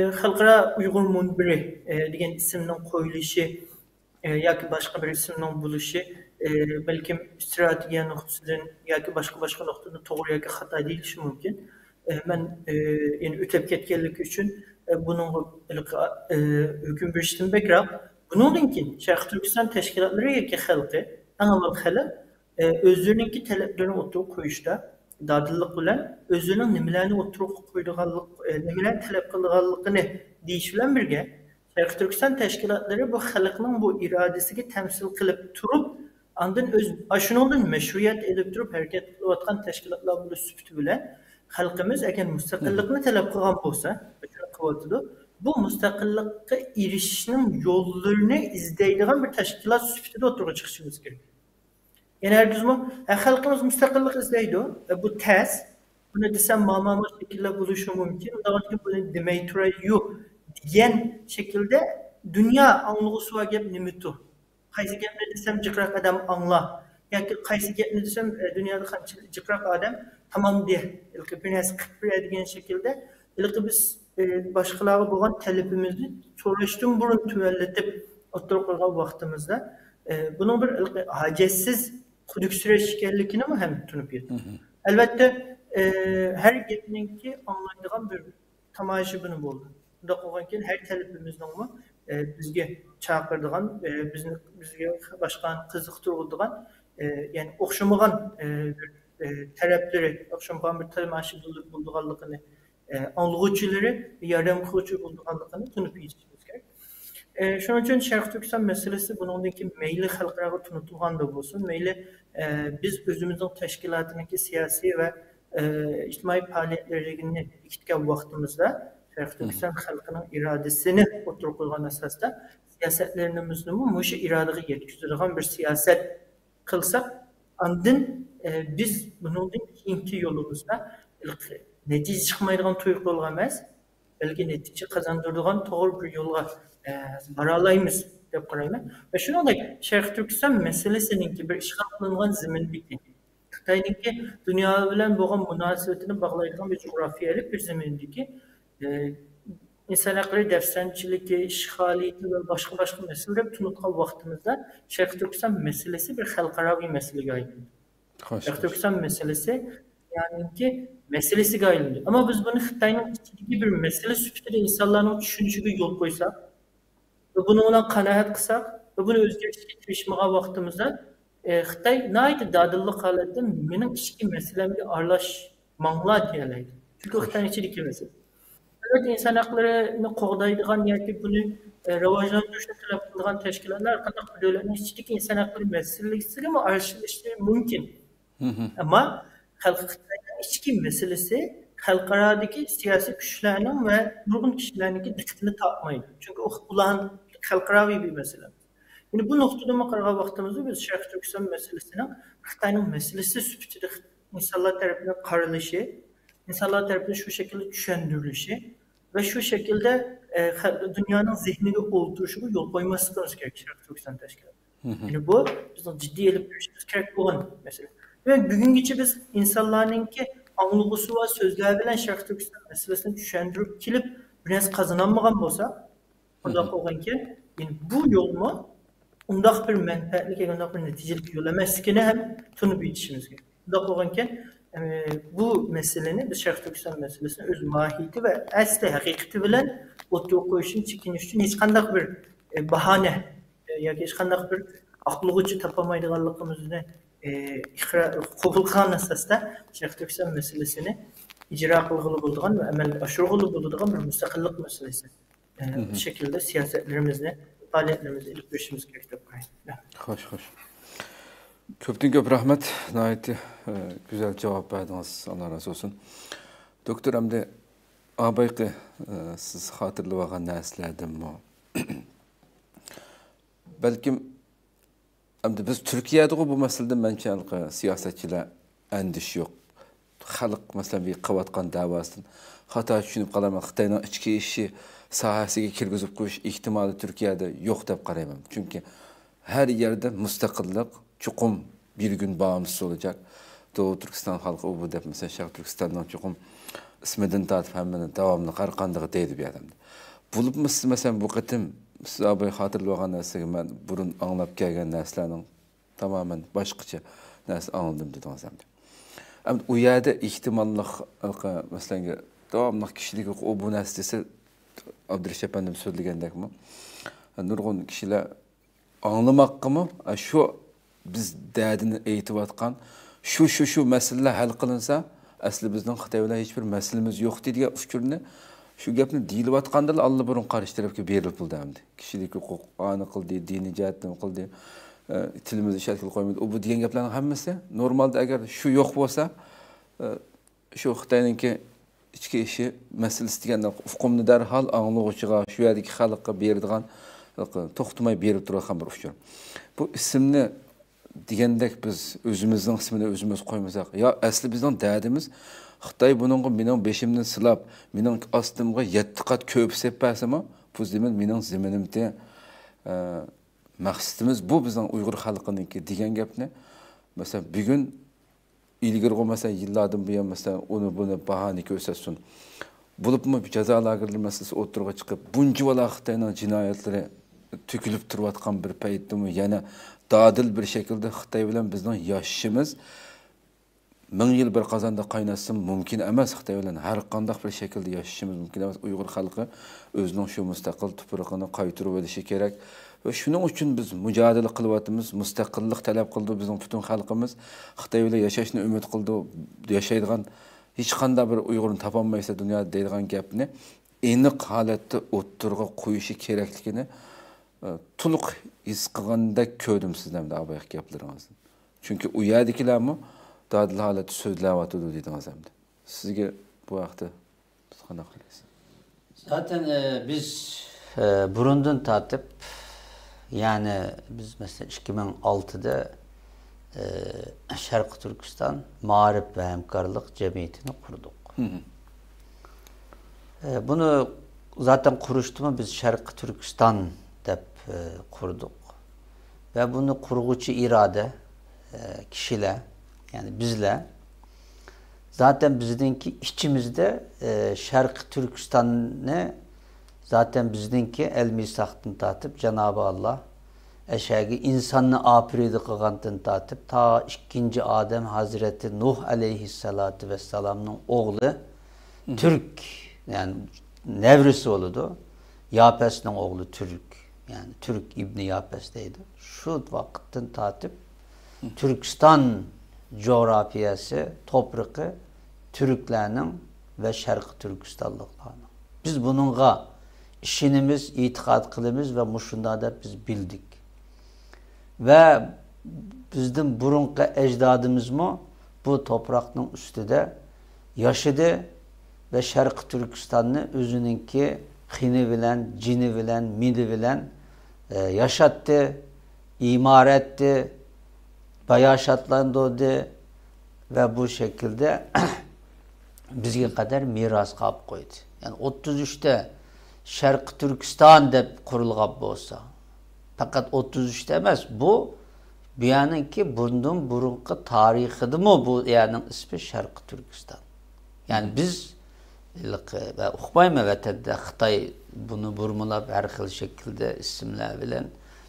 Speaker 3: Xalqara Uygur Munbiri degan isimnin koyuluşu yoki başka bir isimnin buluşu belki stratejiya noktasından yoki başka noktada doğru yoki hata deyilishi mümkün. Ben yani ötep ketkenlik için bunun hüküm veriştim bekrak. Bunun için Şarkı Türkistan teşkilatları yoki halkı, en avval halk özlerinki taleplerini oturup koyuşta dadillik bilen özünün nimalarni oturup koyduğanlık, nimalarni talep kılganlıkını deyiş bilen birge Şarkı Türkistan teşkilatları bu halkının bu iradesiga temsil kılıp turup andın şunundan meşruiyet edip durup hareket kılayotgan teşkilatlar bu sübütü bilen halkımız eğer müstakillikni talep kılgan bolsa, bu müstakillikka erişişinin yollarını izleydiğin bir teşkilat sübütüde oturup çıkışımız gerekiyor. Yani herkes halkımız müstakillik izleydi. Bu tez, bunu desem mama şekilde buluşu mümkün. Daha bunu demeyturayu diyen şekilde dünya anlığı var gep nimitu. Kaysi gep ne desem cıkrak adam anla. Yani kaysi gep ne desem dünyada cıkrak adam tamam diye. İlk bir nes kıpır edigen şekilde. İlk biz başkaları bulan talebimizi soruştum burun tüvelletip oturup kalan vaktimizde. Bunun bir hacetsiz kudük süreçkenlikini mi hem tutunup yedim. Elbette her getininki anlayacağım bir tamaşı bunu buldu. Da koyarken her talebimizden ama bizge çağırdığan, bizge başkan kızıktırıldığan, yani okşamagan talepleri, okşamagan bir tamaşı bulduğanlıkını anlıqçıları yardım kılıcı bulduğanlıkını tutunup yetişimiz gerek. Şunun için Şarkı Türkistan meselesi bunundaki meyli halklara tunutulgan da olsun. Meyli biz özümüzün teşkilatındaki siyasi ve ictimai faaliyetlerini ikitken vaktimizde Şarkı Türkistan halkının iradesini oturup koygan esasda siyasetlerimizin bu iradeye yetkizdiğin bir siyaset kılsak andın biz bunun ikinci yolumuzda netice çıkmayacağın tuyuk yolga emas, belki netice kazandırdığın doğru bir yolga baralayımız dep qarayman. Ve şununla Şarkı Türkistan meselesininki bir işgal kılıngan zemin bitti. Xitayninki dünya bilen boğan münasebetini bağlaydigan bir coğrafiyalik bir zemindeki insan hakları defsençiliki, işgaliyeti ve başka meseleler tunutkan vaktimizde Şarkı Türkistan meselesi bir halkaravi meseleye ayrıldı. Şarkı Türkistan meselesi yani ki meselesi gayrıldı. Ama biz bunu Xitayning içindeki bir mesele sübütüde insanların düşünüşüge yol koysak ve bunu ona kanaat kılsak ve bunu özgürlükçe tirişmeye vaktimizde Xitay naydı dadıllık halatda benim içki meselemde arlaşmangla diyeleydi. Çünkü Xitayning içindeki mesele. Evet, insan haklarını qoğdaydigan yoki buni rivojlantirishni talab qiladigan tashkilotlar qanday davlatning ichidagi inson haqlari masalasiga mi aralashishni mumkin. Ama Xitayning ichki meselesi xalqaradagi siyosiy kuchlarning ve nurgun kişilarning dikkatini tapmaydi. Çünkü ularning xalqaraviy bir mesele. Yani bu noktada qarag'an vaqtimizda biz Şarkı Türkistan meselesini Xitayning meselesi sübütüde insanlar tarafından qaralishi, insanlar tarafından şu şekilde düşündürülüşü ve şu şekilde dünyanın zihnine oturuşu yol koyması gerekir Şarkı Türkistan teşkilatı. Yani bu bizim ciddi elip görüşümüz gerek olan mesele. Ve bugün geçi biz insanların ki anlıqısı ve sözler bilen Şarkı Türkistan meselesini düşündürüp kilip biraz kazanamagan bolsa, onda koygan ki yani bu yol mu undaq bir menfaatlik, undaq bir neticelik yol emasligini hem tunup yetişimiz gerek. Onda koygan ki bu meseleni, biz Şərq Türkistan meselesini öz mahiyeti ve asli hakikati bilen o'tga qo'yishni chekinish uchun hech qanday bir bahane yoki hech qanday bir aqlg'uchi topamaydiganligimizni qabul qilgan asosda Şərq Türkistan meselesini icra qilg'ili bo'ladigan va amalga oshirg'ili bo'ladigan bir mustaqillik meselesi şekilde siyasetlerimizni, faaliyetlerimizi ilip verişimiz gerek deb qarayman.
Speaker 1: Xo'sh, xo'sh. Köpten köp rahmet. Nayet güzel cevap verdiniz. Allah razı olsun. Doktor Hamdi ağabeyki siz hatırlı vagan neslerden mi? Belki Hamdi biz Türkiye'de bu meselede bence siyasetçiler endiş yok. Halk mesela bir kavatkan davasının hata düşünüp kalamak, Xitayning içki işi sahasiga kirgizib qo'yish ihtimoli Türkiye'de yok deb qarayman. Çünkü her yerde müstakillik çukum bir gün bağımsız olacak. Doğu Türkistan halkı o bu dep mesela Şarkı Türkistan'dan çukum isminden tatip hemen devamlı qarqandığı deydi bir adamdı. Bulup mu siz mesela bu kıtım siz abi hatırlayan nesliği ben burun anlap gelgen neslerinin tamamen başkaça nesli anladım dedi azamdı. Ama o yerde ihtimallik mesela devamlı kişilik o bu neslisi Abdülreşit Efendim söylegendek mi? Nurgun kişiler anlamak mı? Şu biz derdini eğitip atkan şu meseleler hal kılınsa asli bizden Xitayla hiçbir meselemiz yok diye fikrini şu gapni deyilip atkandalar Allah burun karşı tarafga berilip buldu hamdi. Kişilik hukuk anı kıldı, dini cihatdan kıldı, tilimizi şekil koymadı. O bu diyen gapların hammasi normalde eğer şu yok olsa şu Xitayninki içki işi meselesi degende hukumni derhal anlıqçıga şu yerdeki halkka berdigan toxtumay berip turgan bir uçur. Bu isimni degendek biz özümüzün ismini özümüz koymasak ya asli bizden derdimiz Xitay bununla mening beşimden silap mening astımga 7 qat köp sepasımı bu zemin mening zeminimde maqsadimiz bu bizden Uyghur halkınınki degen gapni mesela bir gün ilgili mesela yıllardan bir mesela onu bunu bahane göstersin. Bulup mu bir cezalarla meselesi oturuğa çıkıp bunca valla Xitayning cinayetleri tükülüp turvatkan bir payetdi mi? Yani dadil bir şekilde Xitay bilen bizden yaşımız 1000 yıl bir kazanda kaynasın mümkün emas. Xitay bilen her kandak bir şekilde yaşımız mümkün emas. Uyghur halkı özünün şu müstakil tuprağını qaytırıp ödüşü gerek. Ve şunun için biz mücadele kılvatımız, müstakillik talep kıldı bizim bütün halkımız. Xitay bilen yaşayışını ümit kıldı, yaşaydıgan hiç kanda bir Uygur'un tapanmaysa dünyada deydigan gapni eniq halatda o'ttirga qo'yishi kerakligini to'liq his qilganda ko'rdim sizdan da abayaq gaplaringizni. Chunki u yerdagilarmi dadil holatda so'zlayotdi dedingiz hamda. Sizga bu vaqtda qanday qaraysiz?
Speaker 2: Zaten biz burundan tatip yani biz mesela 2006'da Şarkı Türkistan Mağrip ve Hemkarlık Cemiyeti'ni kurduk. Bunu zaten kuruştuğumu biz Şarkı Türkistan dep kurduk. Ve bunu kurgucu irade kişiler yani bizle zaten bizdenki içimizde Şarkı Türkistan'ı zaten bizdenki el misaktan tatip Cenab-ı Allah eşeği insanını apridi kılgantın tatip ta 2. Adem Hazreti Nuh aleyhissalatu vesselam'ın oğlu Türk yani nevrisi oludu. Yapes'in oğlu Türk yani Türk İbni Yapes'teydi. Şu vaktin tatip Türkistan coğrafyası, toprağı Türklerinin ve Şarkı Türkistanlıklarının. Biz bununla işinimiz, itikad kılımız ve muşunda da biz bildik. Ve bizden burunki ecdadımız mı bu toprakның üstüde yaşadı ve Şarkı Türkistan'ı özününki xini bilen, cini bilen, midi bilen yaşattı, imar etti, yaşatlandırdı ve bu şekilde bizge kadar miras kapıp koydu. Yani 33'te Şarkı Türkistan dep kurulgan bolsa fakat 33'te emez bu bir ki bundan burunki tarihidir mi bu yani ismi Şarkı Türkistan. Yani biz uqmayma vatanda Xitay bunu burmulab her xil şekilde isimler bilen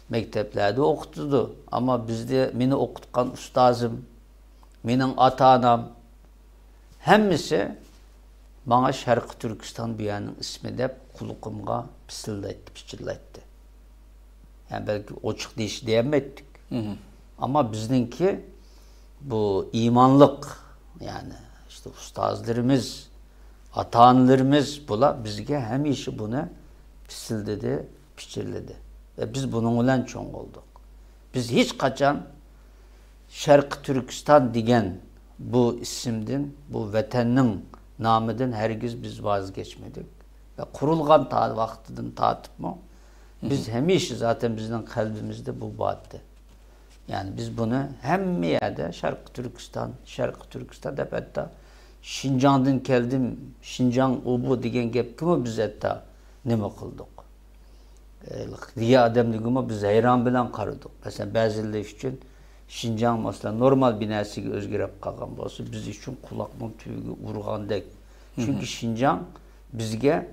Speaker 2: mekteplerde okutudu. Ama bizde meni okutkan ustazım, menin ata-anam Hemmisi bana Şarkı Türkistan biyanın ismi de kulağımga piçillaydı. Yani belki oçuk deyiş diyemedik. Ama bizninki bu imanlık, yani işte ustazlarımız, ata-analarımız bula bizge hem işi bunu pisildedi, piçirledi. Ve biz bunun bilen çoğun olduk. Biz hiç kaçan Şarkı Türkistan diyen bu isimden, bu vatanın namıdan hergiz biz vazgeçmedik. Ve kurulgan vaktiden tatip mı? Biz hem işi zaten bizden kalbimizde bu battı. Yani biz bunu hem yerde Şarkı Türkistan hep hatta Şincan'dan geldim, Şincan o bu diyen gep kimi biz hatta nime kıldık. Diye adamlıgıma biz hayran bilen karıdık. Mesela bazıları için Şincan mesela normal binasiga özgürüp kalgan bolsa biz için kulakның tüyügü urgandek. Çünkü Şincan bizge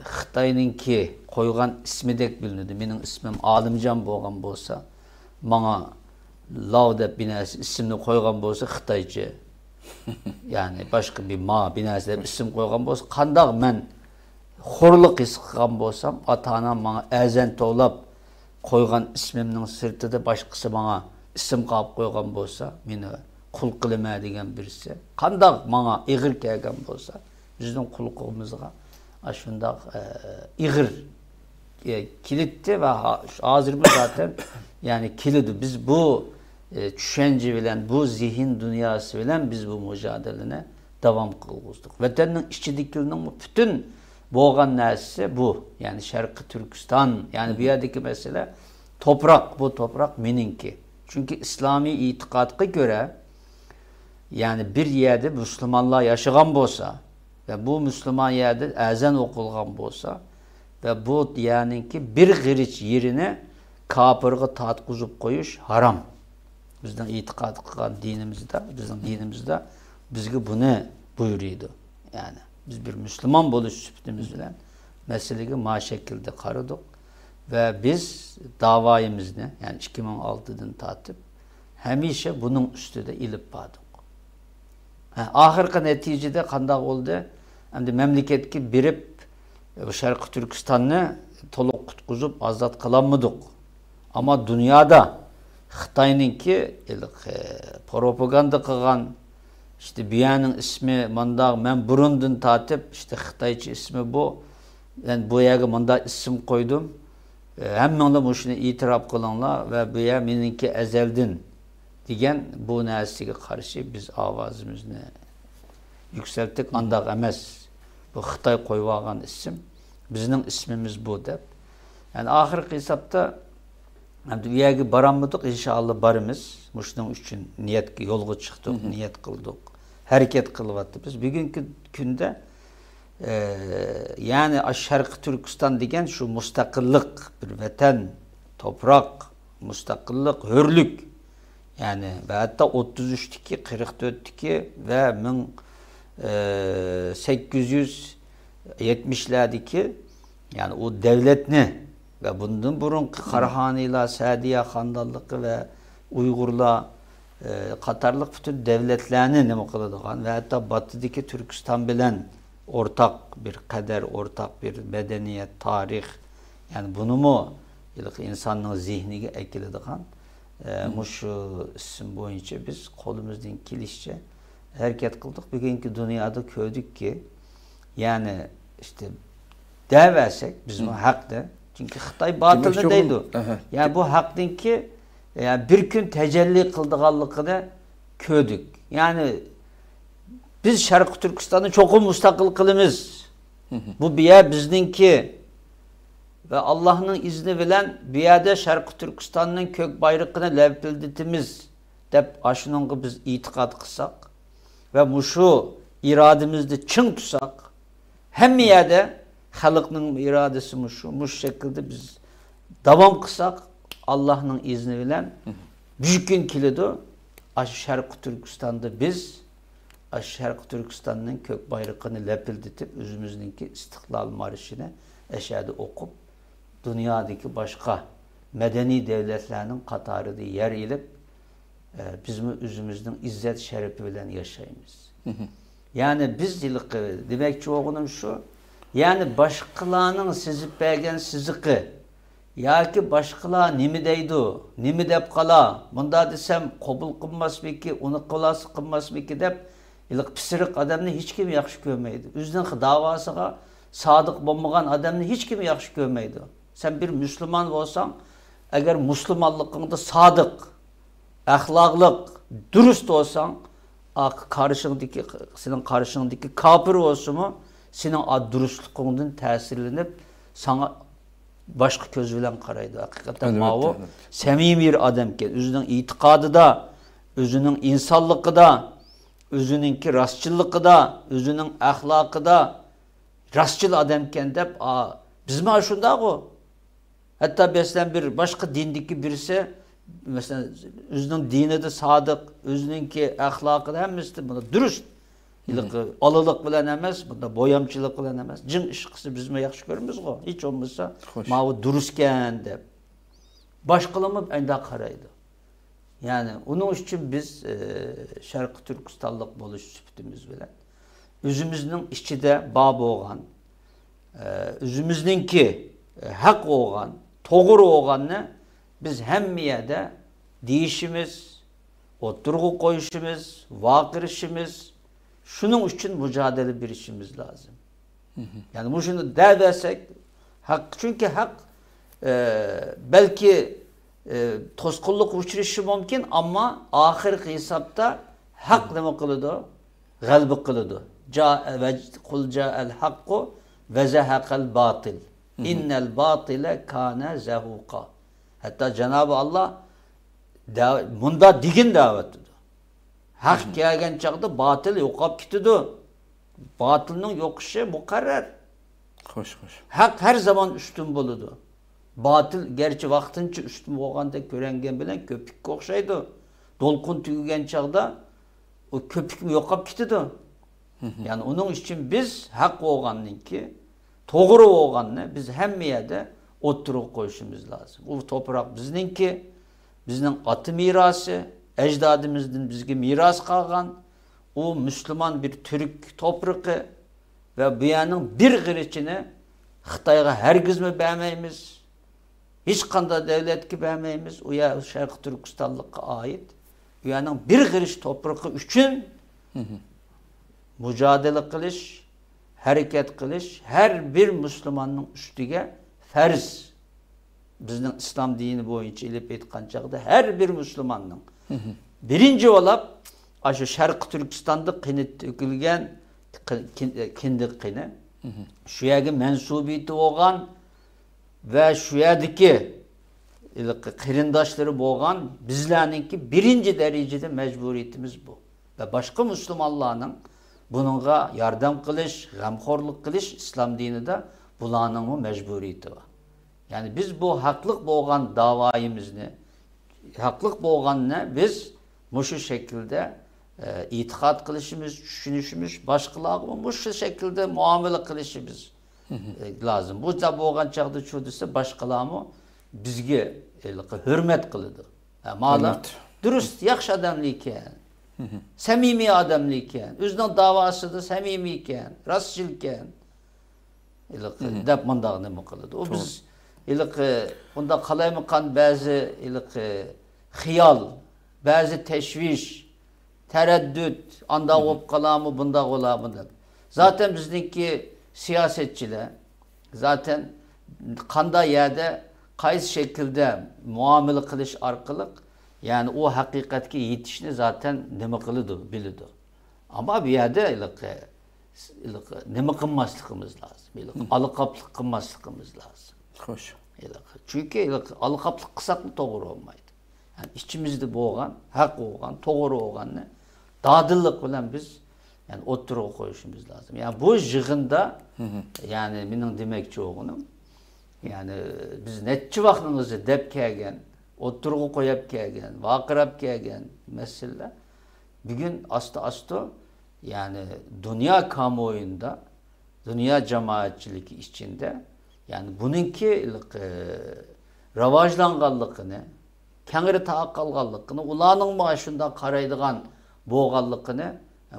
Speaker 2: Xitayninki koygan ismidek bilinadi. Mening ismim Alimcan bolgan bolsa, bana Lao dep binasi isimni koygan bolsa Xitayca. Yani başka bir binasi dep isim koygan bolsa, qandaq men xorluq his qilgan bolsam, ata-anam bana əzən to'lab koygan ismimnin sırtıda başkası bana isim kapıp koygan bolsa, meni kul qilma degan birisi. Qandaq bana ig'ir kelgan bolsa, bizning qulluğumuzga aşundaq ig'ir kilitdi ve hazır zaten yani kilidi. Biz bu düşünce bilen, bu zihin dünyası bilen biz bu mücadelene devam kılgızdık. Vatanın içidiklerinin bütün boğan nersi bu. Yani Şarkı Türkistan, yani bir yerdeki mesele toprak, bu toprak meninki. Çünkü İslami itikadına göre yani bir yerde Müslümanlar yaşayan bolsa ve bu Müslüman yerde ezan okulgan bolsa ve bu yani ki bir giriç yerine kapırgı tatkuzup koyuş haram. Bizden itikad kılgan dinimizde, bizim dinimizde bizge bunu buyuruyordu. Yani biz bir Müslüman buluş süptümüz bilen meseleyi ma şekilde karıdık ve biz davayımızı yani 2006'dan tatip hemişe bunun üstüde ilip badık. Ahırkı neticede kandak oldu. Hem de memleketki birip Şarkı Türkistan'ı toluk kutkuzup azat kılanmadık. Ama dünyada Xitayninki propaganda kılgan işte biyanın ismi manda men burundan tatip işte Xitayçı ismi bu. Ben bu yaga manda isim koydum. Hemmenle bu şunu itiraf kılanlar ve bu ya meninki ezeldin diyen bu neslige karşı biz avazımızı yükselttik. Andak emez. Bu Xitay koyvagan isim. Bizning ismimiz bu dep. Yani ahirki hesapta dünyaya baranmadık, inşallah barımız. Muşunun için niyet yolga çıktık, niyet kıldık. Hareket kılvattık biz. Bugünkü günde yani Şarkı Türkistan degen şu müstakillik, bir vatan, toprak, müstakillik, hürlük. Yani ve hatta 33'teki, 44'teki ve 1870'lerdeki yani o devletni ve bundan burun Karahanıyla, Sadiye Handallığı ve Uygurla Katarlık bütün devletlerini ne kılıdıgan ve hatta batıdaki Türkistan bilen ortak bir kader, ortak bir medeniyet, tarih yani bunu mu insanın zihnine ekiledigan şu isim boyunca biz kolumuzdan kilişçe hareket kıldık. Bugünkü dünyada gördük ki yani işte deversek bizim hakta çünkü Xitay batılda deydi. Yani bu haktın ki yani bir gün tecelli kıldıganlıkını gördük. Yani biz Şarkı Türkistan'ı çok müstakil kılımız. Bu biya bizninki ve Allah'ın izni bilen biyade Şarkı Türkistan'ın kök bayrağını levpilditimiz dep aşınonga biz itikad kılsak ve muşu irademizde çın tutsak hem yerde halkının iradesi muş şekilde biz devam kılsak Allah'ın izni bilen büyük gün kilidu Şarkı Türkistan'da biz Şarkı Türkistan'ın kök bayrağını lepilditip özümüzdeki İstiklal Marşı'nı eşyada okup dünyadaki başka medeni devletlerinin katarıda yer ilip biz özümüzün izzet şerefi bilen yaşayımız. Yani biz demekçi oğlum şu, yani başkalarının sizip bergen siziki, ya ki başkalar nimi deydu, nimi dep kala, bunda desem kabul kılmaz mı ki, onu kılası kılmaz mı ki dep, pisirik adamını hiç kim yakşı görmeydi. Üzden davasına sadık bulmagan adamını hiç kim yakşı görmeydi. Sen bir Müslüman olsan, eğer Müslümanlıkında sadık, ahlaklık, dürüst olsan, senin karşındaki kafir olsun mu, senin dürüstlüğünden tesirlenip sana başka göz bilen karaydı. Hakikaten evet. Semimi bir adamken, özünün itikadı da, özünün insanlığı da, özününki rastçılığı da, özünün ahlakı da, rastçıl adamken de, bizim aşında o. Hatta mesela bir başka dindeki birisi, mesela özünün dini de sadık, özününki ahlakı da hemmesi buna dürüst. Alılık bilen emez, bunda boyamçılık bilen emez. Cin işkisi bizime yakşı görmüyoruz o. Hiç olmazsa mavi dürüstken de. Başkalımı enda karaydı. Yani onun için biz Şarkı Türkistanlık buluş süpütümüz bilen. Özümüzün içinde bab oğan, özümüzünki hak oğan, doğru oğan ne? Biz hemmiyede deyişimiz, oturgu koyuşumuz, vakırışımız, şunun için mücadele bir işimiz lazım. Yani bu şunu dersek, çünkü hak belki tozkulluk uçuruşu mümkün ama ahir hesapta hak ne kılıdı? Galbi kılıdı. Kul ca'el hakku ve zehaqel batil. İnnel batile kâne zehuqa. Hatta Cenab-ı Allah bunda digin davet ediyor. Hak gelgen çağda batıl yokap gitidi. Batılının yokuşu mukarrer.
Speaker 1: Hoş.
Speaker 2: Hak her zaman üstün buludu. Batıl gerçi vaktince üstün olganda görengen bilen köpük okşaydı. Dolkun tüyügen çağda o köpük yokap gitidi. Yani onun için biz hak olganın ki doğru olganını biz hemmiyede oturup koyuşumuz lazım. Bu toprak bizninki, bizning atı mirası, ecdadımızdan bizge miras kalgan, o Müslüman bir Türk toprağı ve bu yanın bir gırıçını Xitayga hergiz mi beğenmeyimiz, hiç kanda devletki beğenmeyimiz, o ya Şarkı Türkistanlık'a ait, bu yanın bir gırıç toprağı üçün mücadele kılış, hareket kılış, her bir Müslümanın üstüge ferz. Bizning İslam dini boyunca ilip etkan çağda her bir Müslümanın birinci olap aşı Şarkı Türkistan'da kini tökülgen kindik kini şu yagi mensubiyeti olgan ve şu yadiki kırindaşları boğan bizlerninki birinci derecede mecburiyetimiz bu. Ve başka Müslümanların bununla yardım kılış, gamxorluk kılış İslam dininde bulanın o mecburiyeti var. Yani biz bu haklık boğan davayımızı, haklık boğan ne? Biz bu şu şekilde itikat kılışımız, düşünüşümüz, başkalarına bu şu şekilde muamele kılışımız lazım. Bu da boğan çağda çoğduysa başkalarına bizge hürmet kılıdı. Mala dürüst, yakış adamlıyken, samimi adamlıyken, özünün davası da samimiyken, rastçılken, dep mandağını mı kılıdı. O biz bunda kalaymakan bazı hiyal, bazı teşviş, tereddüt, anda olup kalamı, bunda olamı. Zaten bizdeki siyasetçiler, zaten kanda yerde kayıs şekilde muamele kılış arkalık, yani o hakikatki yetişini zaten neme kılıdı, bilidi. Ama bir yerde neme kılmaslıkımız lazım. Alıkaplık kılmaslıkımız lazım.
Speaker 1: Hoş.
Speaker 2: Çünkü alıkaplık kısak mı doğru olmaydı. Yani içimizde boğan, hak olgan, doğru olgan ne? Dadıllık bilen biz yani oturuğa koyuşumuz lazım. Yani bu jığında yani benim demekçi oğlum yani biz netçi vaktimizi dep kelgen, oturuğa koyup kelgen, vakırap kelgen mesele bugün astı yani dünya kamuoyunda, dünya cemaatçilik içinde yani bununki ravajlanganlıkını, kengiri taaq qalğanlığını, ularning mana şunda qaraydigan bo'lganligini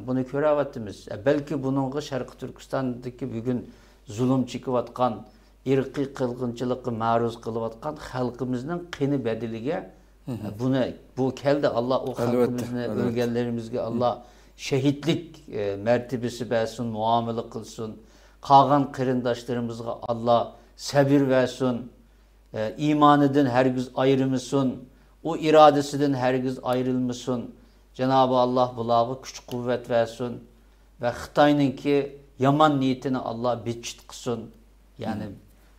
Speaker 2: buni ko'ryapmiz. Belki buningga Sharqi Turkistondagi bugun zulm chekayotgan, irqiy qilg'inchilikqa ma'ruz qilayotgan xalqimizning qini bedeliga bu keldi. Allah o xalqimizni, o'lganlarimizga Allah şehitlik mertebesi versin, muamele kılsın. Kağan kırındaşlarımızga Allah sabir versin. İmanıdan hergiz ayrılmasın. O iradesinden hergiz ayrılmasın. Cenab-ı Allah bulağı güç kuvvet versin. Ve Xitay'nın ki yaman niyetini Allah bitçit kılsın. Yani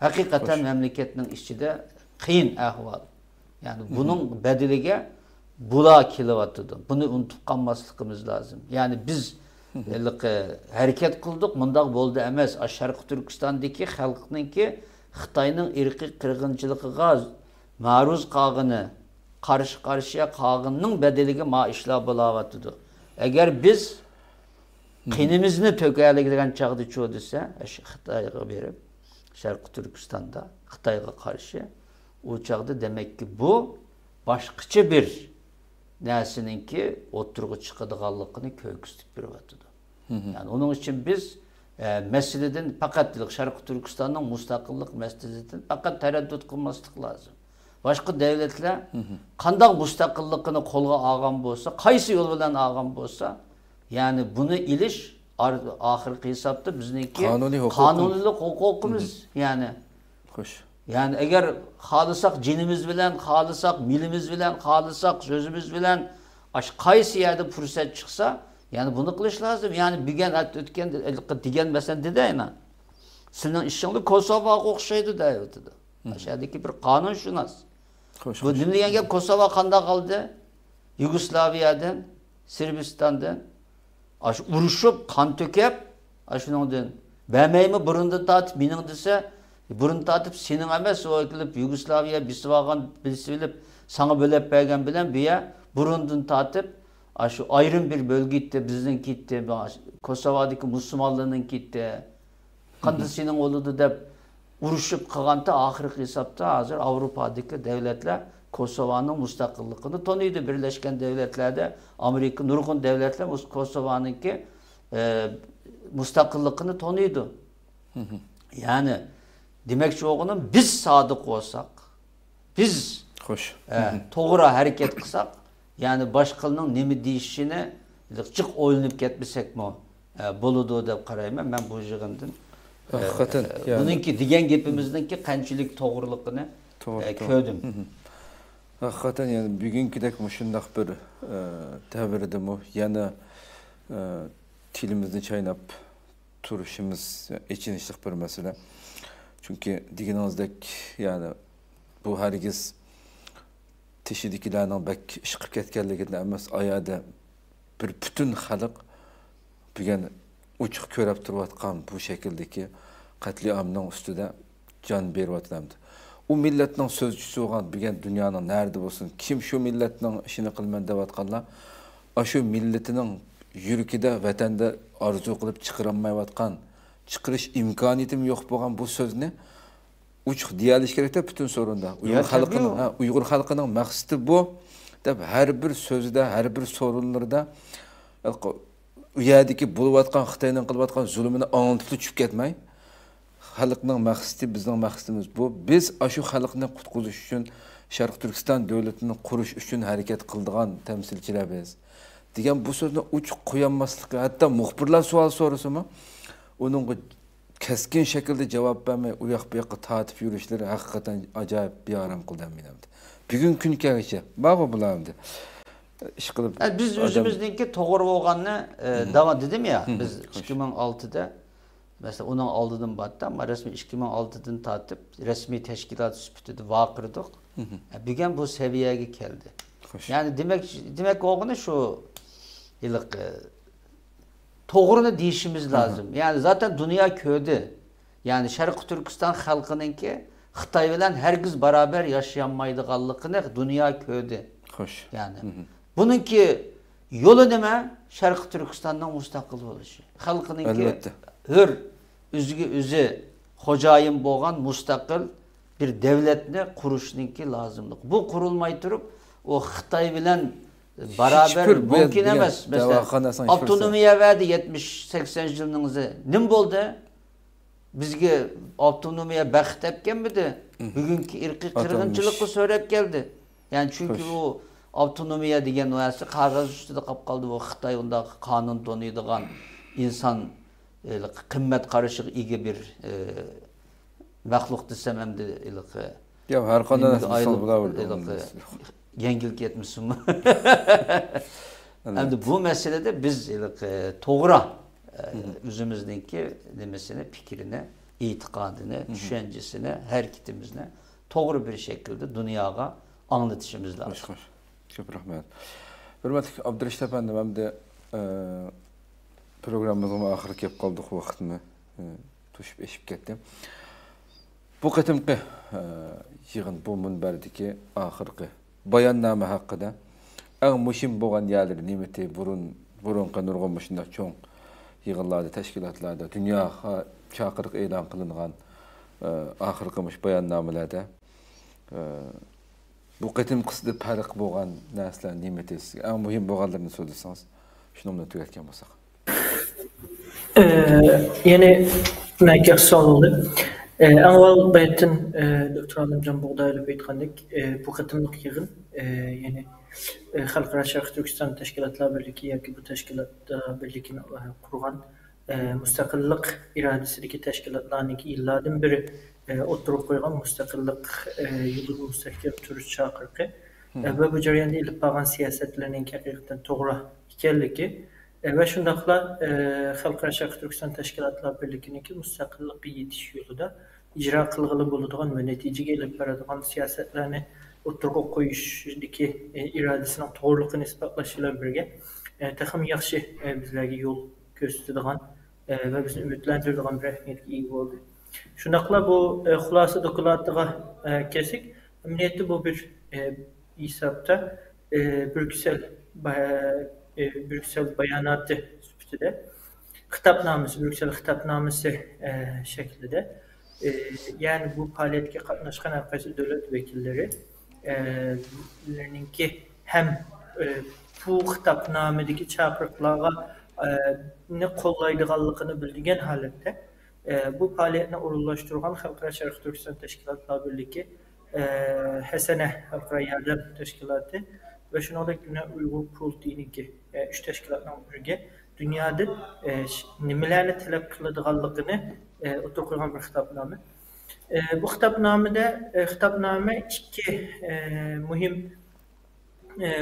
Speaker 2: hakikaten memleketin içinde kıyın ahval. Yani bunun bedelige bula kilovatıdı. Bunu unutup kalmaslıkımız lazım. Yani biz hareket kıldık. Mundaq boldu emas. Şarkı Türkistan'daki halkının ki Xitay'nın irqi kırgınçılıqıga maruz qağını, karşı karşıya qağının bedeligi ma işla bulavatıdı. Eğer biz qinimizni tökəyəligidən çağdı çoğu dese, Xitay'a verip, Şarkı Türkistan'da Xitay'a karşı o çağdı demek ki bu başqaça bir nesinin ki oturuğu çıkıdığanlıqını köyküstük bir vatıdı. Yani onun için biz meseleden fakat Şarkı Türkistan'ın müstakillik meselesinden fakat tereddüt kılmaslık lazım. Başka devletler qandaq müstakillikini kolga algan bolsa, qaysı yol bilen algan bolsa, yani bunu iliş ahirki hesapta bizninki kanunilik hukukumuz yani.
Speaker 1: Hoş.
Speaker 2: Yani eğer halısak cinimiz bilen, halısak milimiz bilen, halısak sözümüz bilen qaysı yerde fırsat çıksa yani bunu kılış lazım. Yani bigen ötken digen mesela dedi ayna. Senin işinli Kosova'ya okşaydı da ötüdü. Aşağıdaki bir kanun şunas. Bu dinleyen gel Kosova kanda kaldı. Yugoslavya'dan, Sırbistan'dan uruşup, kan tökep aşınondan bämeymi burundu tatıp minin dese burun tatıp senin emes o ekilip Yugoslavya bisvagan bilip sana bölep bergen bilen biya burundun tatıp şu ayrım bir bölge gitti bizden gitti Kosova'daki Müslümanlığının gitti kandı senin oludu dep uruşup kaganta ahirki hesapta hazır Avrupa'daki devletler Kosova'nın müstakilliğini tanıydı. Birleşken Devletler'de Amerika nurgun devletler Kosova'nın ki müstakilliğini tanıydı. Yani demek ki oğlum biz sadık olsak, biz doğru hareket kılsak, yani başkalarının nemi deyişine çık oynayıp gitmesek mi buludu da karayım ben bu jığındın.
Speaker 1: Hakikaten.
Speaker 2: Bununki diyen gepimizdeki kançilik doğruluğunu köydüm.
Speaker 1: Hakikaten yani bugünkidek muşundaq bir təbirdi mu, yani tilimizni çaynap turuşumuz içinişlik bir mesele. Çünkü digininizdek yani bu hergiz teşidikilerinin bek işqib ketkenliginden emas ayada bir bütün xalq bugün uçuq körep turvatqan bu şekildeki katliamның üstüde can bervatlamdı. O milletning sözcüsü olan bugün dünyanın nerede olsun, kim şu milletning işini qilman devatqanlar, şu milletinin yürükide, vatanda arzu qilib chiqaranmayotgan, chiqarish imkoniyatim yo'q bo'lgan bu so'zni uçuq deyilish kerak da bütün sorunda. Uyghur xalqining maqsadi bu deb har bir so'zida, har bir sorunlarda u yerdagi bo'layotgan Xitoyning qilayotgan zulmini anglitib tushib ketmay, xalqning maqsadi bizning maqsadimiz bu. Biz shu xalqni qutqazish uchun Sharq Turkiston davlatini qurish uchun harakat qildigan temsilchilar biz. Degan bu so'zni uchuq qo'yolmasligi, hatto muxbirlar savol so'rasimi, uning keskin şekilde cevap vermey, u yoq bu yoqqa tatib yurishleri hakikaten acayip bir aram qildim men. Bugun kungacha ba'zi bulardi. İş qilib
Speaker 2: biz o'zimizningki to'g'ri bo'lganini davom dedim ya, biz 2006'da mesela onun aldıdan battı ama resmi 2006'dan tatip resmi teşkilat süpütüdü vaqırdık. Bugün bu seviyeye geldi. Yani demek oğunu şu yıllık doğrunu deyişimiz lazım. Yani zaten dünya köydü. Yani Şarkı Türkistan halkının ki Xitay bilen herkes beraber yaşayamaydıqanlığını dünya köydü.
Speaker 1: Hoş.
Speaker 2: Yani bununki yolu neme Şarkı Türkistan'dan müstakil oluşu. Halkının ki hür üzü hocayım boğan müstakil bir devletine kuruşunki lazımlık. Bu kurulmayı durup o Xitay bilen beraber
Speaker 1: Hiçbir
Speaker 2: mümkün
Speaker 1: ben
Speaker 2: emas.
Speaker 1: degan
Speaker 2: Mesela
Speaker 1: davaxonasini hiçbir
Speaker 2: avtonomiya verdi 70-80 yılınızı. Nim boldu? Bizge avtonomiya baxt tepkenmidi. Bugünkü irqi qirg'inchilikni so'rab keldi. Yani çünkü o avtonomiya degan narsa qog'oz ustida qolib qoldi. Bu Xitoy unda qonun to'naydigan inson qimmat qarashiga ega bir maxluq desem hem de
Speaker 1: Ya her qanday misol bo'laverdi.
Speaker 2: Yengilik etmişsin. Hem de bu meselede biz to'g'ri o'zimizniki demesine, fikrini, itikadını, düşüncesini, hareketimizni to'g'ri bir şekilde dünyaya anlatışımız lazım.
Speaker 1: Xo'sh. Ko'p rahmat. Hurmatli Abdurashid efendim, hem de programımızın ahırı kelib qoldik, vaqtni to'shib eshib ketdi. Bu qatimqi yig'in, bu munbardagi oxirgi bayonnoma haqida eng muhim bo'lgan yerlari nimati, burunqi nurg'un shunday cho'ng yig'inlarda, tashkilotlarda, dunyoga chaqiriq e'lon qilingan oxirgi bayonnomalarda bu qatimqisida farq bo'lgan narsalar nimati, eng muhim bo'lganlarini so'zlasangiz, shuni bilan tugatgan bo'lsak.
Speaker 3: Yine nakah savol. Avval baytın Doktor Alimcan Buğdaylı aytgandek, bu qatımlıq yığın, yani Xalqaro Sharq Turkiston Tashkilotlar Birligi yoki bu tashkilotlar birligini qurgan mustaqillik iradesidagi tashkilotlarniki yillardan beri o'tirib qo'ygan mustaqillik yo'lida mustahkam turish chaqiriqi va bu jarayonda ilib borgan siyosatlarning haqiqatan to'g'ri ekanligi ve şundaqla Xalqaro Sharq Turkiston Tashkilotlar Birliginiki mustaqillikka yetish yo'lida ijro qilg'ili bo'ladigan va natijaga ilib boradigan siyosatlarni o'tirg'a qo'yishdagi irodasining to'g'riliqini isbotlash bilan birga taxim yaxshi bizlarga yo'l ko'rsatadigan va bizni umidlantiradigan bir ahamiyatga ega bo'ldi. Shundaqla bu xulosa dokladiga kelsak, amaliyotda bu bir hisobda Brüksel bayanatı süpütüde, kitapnamesi, Brüksel kitapnamesi şeklinde, yani bu faaliyetke katlaşkan herkesi devlet vekilleri, ki hem bu kitapnamedeki çapırıklığa ne kollaydıqallıqını bildiğin halde, bu faaliyetine uğurlaştırılan Xalqaro Sharq Turkiston Tashkilotlar Birligi, Hasene Xalqaro Yardım Teşkilatı ve şunadaki Uyghur Kurul Diniki üç teşkilatla birlikte dünyada nimelerle talep kılıdığallıqını oturup koygan bir kitapname. Bu kitapname iki mühim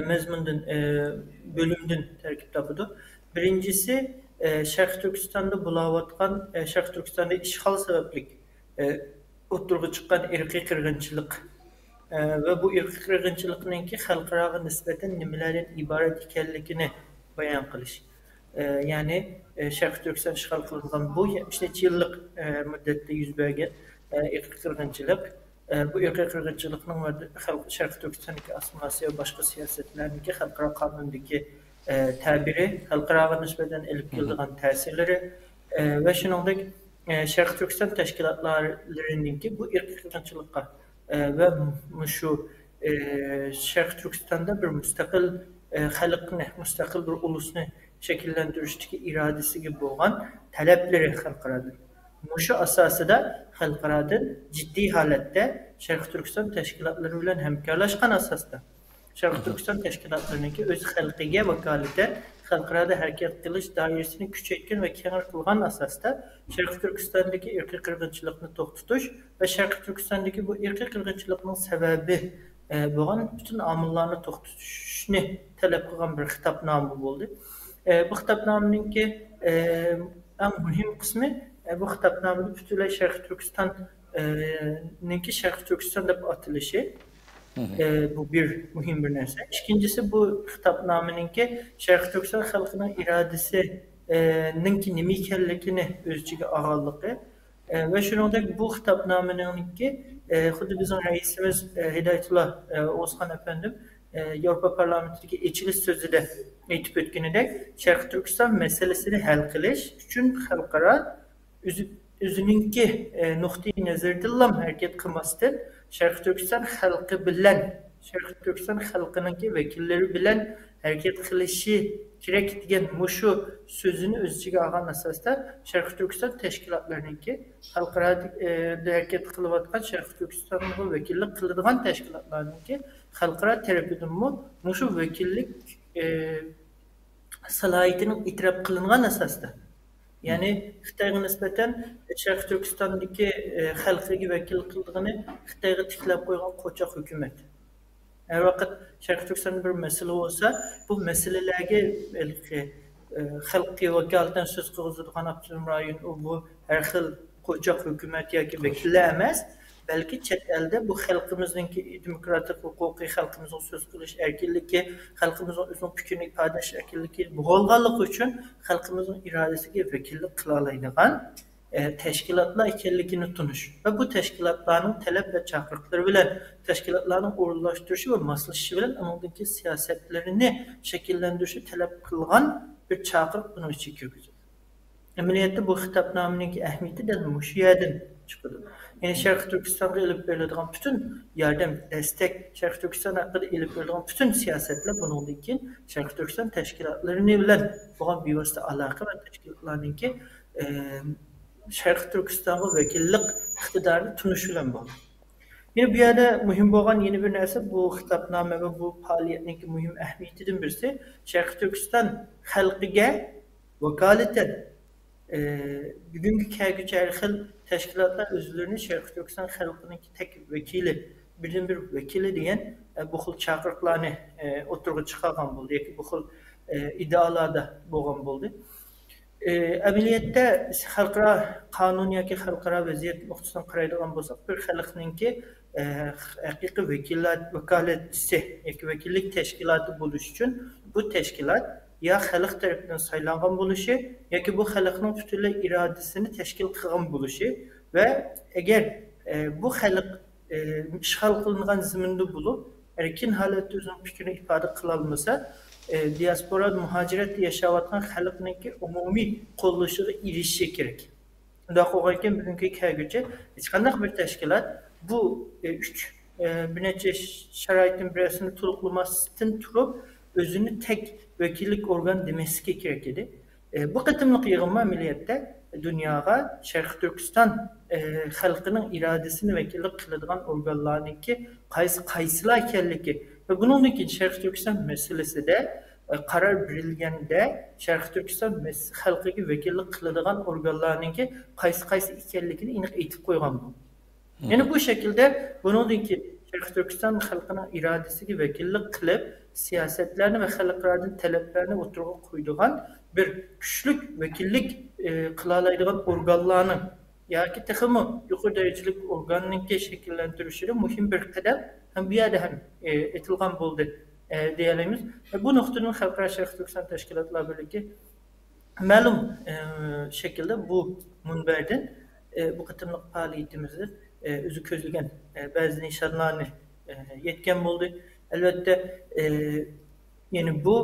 Speaker 3: mezmundan, bölümden terkip tapıdı. Birincisi Şarkı Türkistan'da bulavatkan, Şarkı Türkistan'da işgal sebeplik oturup çıkan irqi qirg'inchilik ve bu irqi qirg'inchilikninki xalqaro nisbatan nimalardan iborat ekanligini bayon qilish. Yani Şarkı Türkistan işgal qilingan bu 70 yillik muddatda yuz bergan irqi qirg'inchilik, bu irqi qirg'inchilikning Şarkı Türkistan'daki assimilasiya ve başka siyasetlarniki xalqaro qonundagi tabiri, xalqaro nisbatan elib keladigan ta'sirlari ve shuningdek Şarkı Türkiston tashkilotlarininki bu irqi qirg'inchilikqa ve şu Şarkı Türkistan'da bir müstakil xalqni, müstakil bir ulusni şekillendirishdeki iradesi gibi olan talepleri xalqaradan. Şu asasida xalqaradan ciddi halette Şarkı Türkiston tashkilotlari bilan hamkorlashgan asosda Şarkı Türkiston tashkilotlarininki o'z xalqiga vakolatan xalqaro harakat qilish doirasini kuchaytirgan va keng qilgan asosda Şarkı Türkistan'daki irqiy qirg'inchilikni to'xtatish va Şarkı Türkistan'daki bu irqiy qirg'inchilikning sababi bo'lgan bütün omillarni to'xtatishni talab qilgan bir xitobnoma bo'ldi. Bu xitobnomaninki eng muhim qismi bu xitobnomada butunlay Şarkı Türkistan'ninki Şarkı Türkiston deb atilishi. Bu bir mühim bir narsa. İkincisi bu xitobnomaninki Şarkı Türkiston xalqining irodasininki nima ekanligini o'z ichiga olganligi ve shuningdek bu xitobnomaninki xuddi bizning raisimiz Hidoyatulloh O'zxon efendim Yevropa parlamentidagi echilish so'zida aytib o'tganidek, Şarkı Türkiston masalasini hal qilish uchun xalqaro o'zininki nuqtai nazaridan harakat qilmasdan Şarkı Türkiston xalqi bilan Sharqi Turkiston xalqininki vakilleri bilan harakat qilishi kerak degan mushu so'zini o'z ichiga olgan asosda Sharqi Turkiston tashkilotlarininki xalqaro harakat qilayotgan Sharqi Turkistonga vakillik qiladigan tashkilotlarninki xalqaro tarafidanmi mushu vakillik salohiyatining e'tirof qilingan asosda. Yani Xitoyga nisbatan Sharqi Turkistondagi xalqiga vakil qildig'ini Xitoyga tiklab qo'ygan qo'choq hukumat. Her vaqt Sharqi Turkistonda bir masala bo'lsa, bu masalalarga xalqqa vakolatdan so'z qiladigan avtonom rayon bu har xil qo'choq hukumat yoki vakillar emas, balki chet elda bu xalqimizningki demokratik huquqiy xalqimizning so'z qilish erkinligi, xalqimizning o'zining fikrini ifodalash erkinligi bo'lganligi uchun xalqimizning irodasiga vakillik qila oladigan teşkilatlar ekanligini tunish va bu teşkilatlarning talab va chaqiriqlari bilan teşkilatlarning o'rinlashtirishi va moslashishi bilan ularning siyosatlarini shakllantirishi talab qilgan bir chaqiriq buni ichiga kirgizadi. Amaliyotda bu xitobnomaning ahamiyati de mushu yerdan chiqadi. Yani Sharqi Turkistonga ilib beriladigan bütün yardım, destek, Sharqi Turkiston haqida ilib beriladigan bütün siyasetler bundan keyin Sharqi Turkiston tashkilotlarini bilan bo'lgan bevosita aloqa va tashkilotlarningki Sharqi Turkistonga vakillik iqtidorini tunish bilan bo'ldi. Yine bu yerda muhim bo'lgan yeni bir narsa bu xitobnoma va bu faoliyatning muhim ahamiyatidan birisi Sharqi Turkiston xalqiga vakolatan bugungi kelgusi har xil tashkilotlar o'zlarini Sharqi Turkiston xalqining tek vakili, birdan bir vakili degan bu xil chaqiriqlarni o'tirg'i chiqargan bo'ldi yoki bu xil idealarda bo'lgan bo'ldi. Amaliyotda xalqaro qonun yoki xalqaro vaziyat nuqtasidan qaraydigan bo'lsak, bir xalqningki haqiqiy vakolatchisi yoki vakillik tashkiloti bo'lish uchun bu tashkilot ya xalq tarafidan saylangan bo'lishi yoki bu xalqning butunlay irodasini tashkil qilgan bo'lishi va agar bu xalq ishg'ol qilingan zaminda bo'lib erkin holatda o'zining fikrini ifoda qila olmasa diaspora muhojirat yashayotgan xalqningki umumiy qo'llashiga erishishi kerak. Undoq bo'lgan bugungi kelgusi hech qanday bir tashkilot bu bir necha sharoitning birisini to'liqlamasdan turib o'zini tek vakillik organ demesi kerak edi. Bu qatimliq yig'inma amaliyotda dunyoga Sharqi Turkiston xalqining irodasini vakillik qiladigan organlarningki qaysilar ekanligi va bundan keyin Sharqi Turkiston masalasida qaror berilganda Sharqi Turkiston xalqiga vakillik qiladigan organlarningki qaysi ekanligini aniq aytib qo'ygan bu. Yani bu şekilde bundan keyin Sharqi Turkiston xalqining irodasiga vakillik qilib siyasetlerini ve xalqlarning talablarini o'tirg'a qo'ydigan bir kuchlik vakillik qilaoladigan organlarning yoki texmi yuqori darajali organninki shakllantirishida muhim bir qadam ham bu yerda ham etilgan bo'ldi deyalamiz. Bu nuqtadan xalqaro Sharqi Turkiston tashkilotlar birligi ma'lum shaklda bu munbardan bu qatimliq faoliyatimizni o'zi ko'zlagan ba'zi nishonlarni yetgan bo'ldi. Elbette yani bu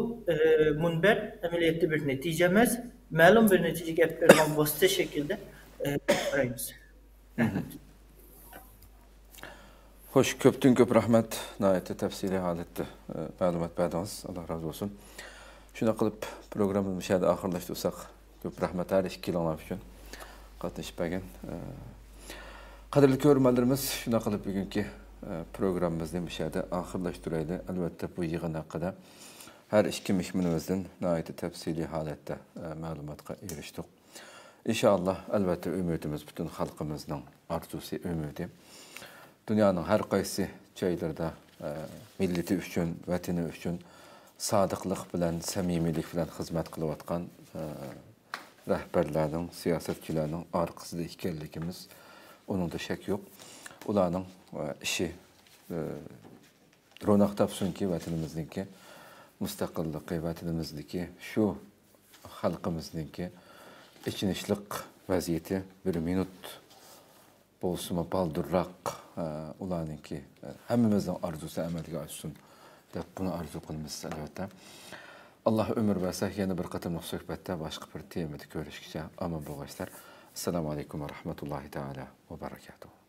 Speaker 3: munber ameliyatlı bir netice emas, ma'lum bir netice gap bergan vosita şekilde qaraymiz.
Speaker 1: Xo'sh, ko'pdan ko'p rahmat nihoyatda tafsiliy holatda ma'lumot berdingiz. Alloh razı olsun. Shuna qilib programmamizni shu yerda oxirlashtirsak, ko'p rahmat har ikkilaringlar uchun qatnashib qadrli ko'ruvchilarimiz, shuna qilib bugungi programmamizni bu yerda oxirlashtiraylik. Albatta bu yig'in haqida har ikki mehmonimizdan nihoyatda tafsiliy holatda ma'lumotga erishdik. İnşallah albatta umidimiz bütün xalqimizning orzusi umidi. Dunyoning har qaysi joylarida millati uchun, vatani uchun sodiqlik bilan, samimiylik bilan xizmat qilayotgan rahbarlarning, siyosatchilarning orqasida ekanligimiz uningda shak yo'q. Ularning ishi ro'naq topsunki vatanimizniki, mustaqilligi, vatanimizniki, shu xalqimizniki içinişlik vaziyeti bir minut bolsuma baldırrak ulanınki hemimizden arzusu amelge açsın dep bunu arzu kılmız elbette. Allah ömür verse yeni bir katımlık sohbette başka bir temada görüşeceğiz. Aman bu gençler. Esselamu Aleyküm ve Rahmetullahi Teala ve Berekatuhu.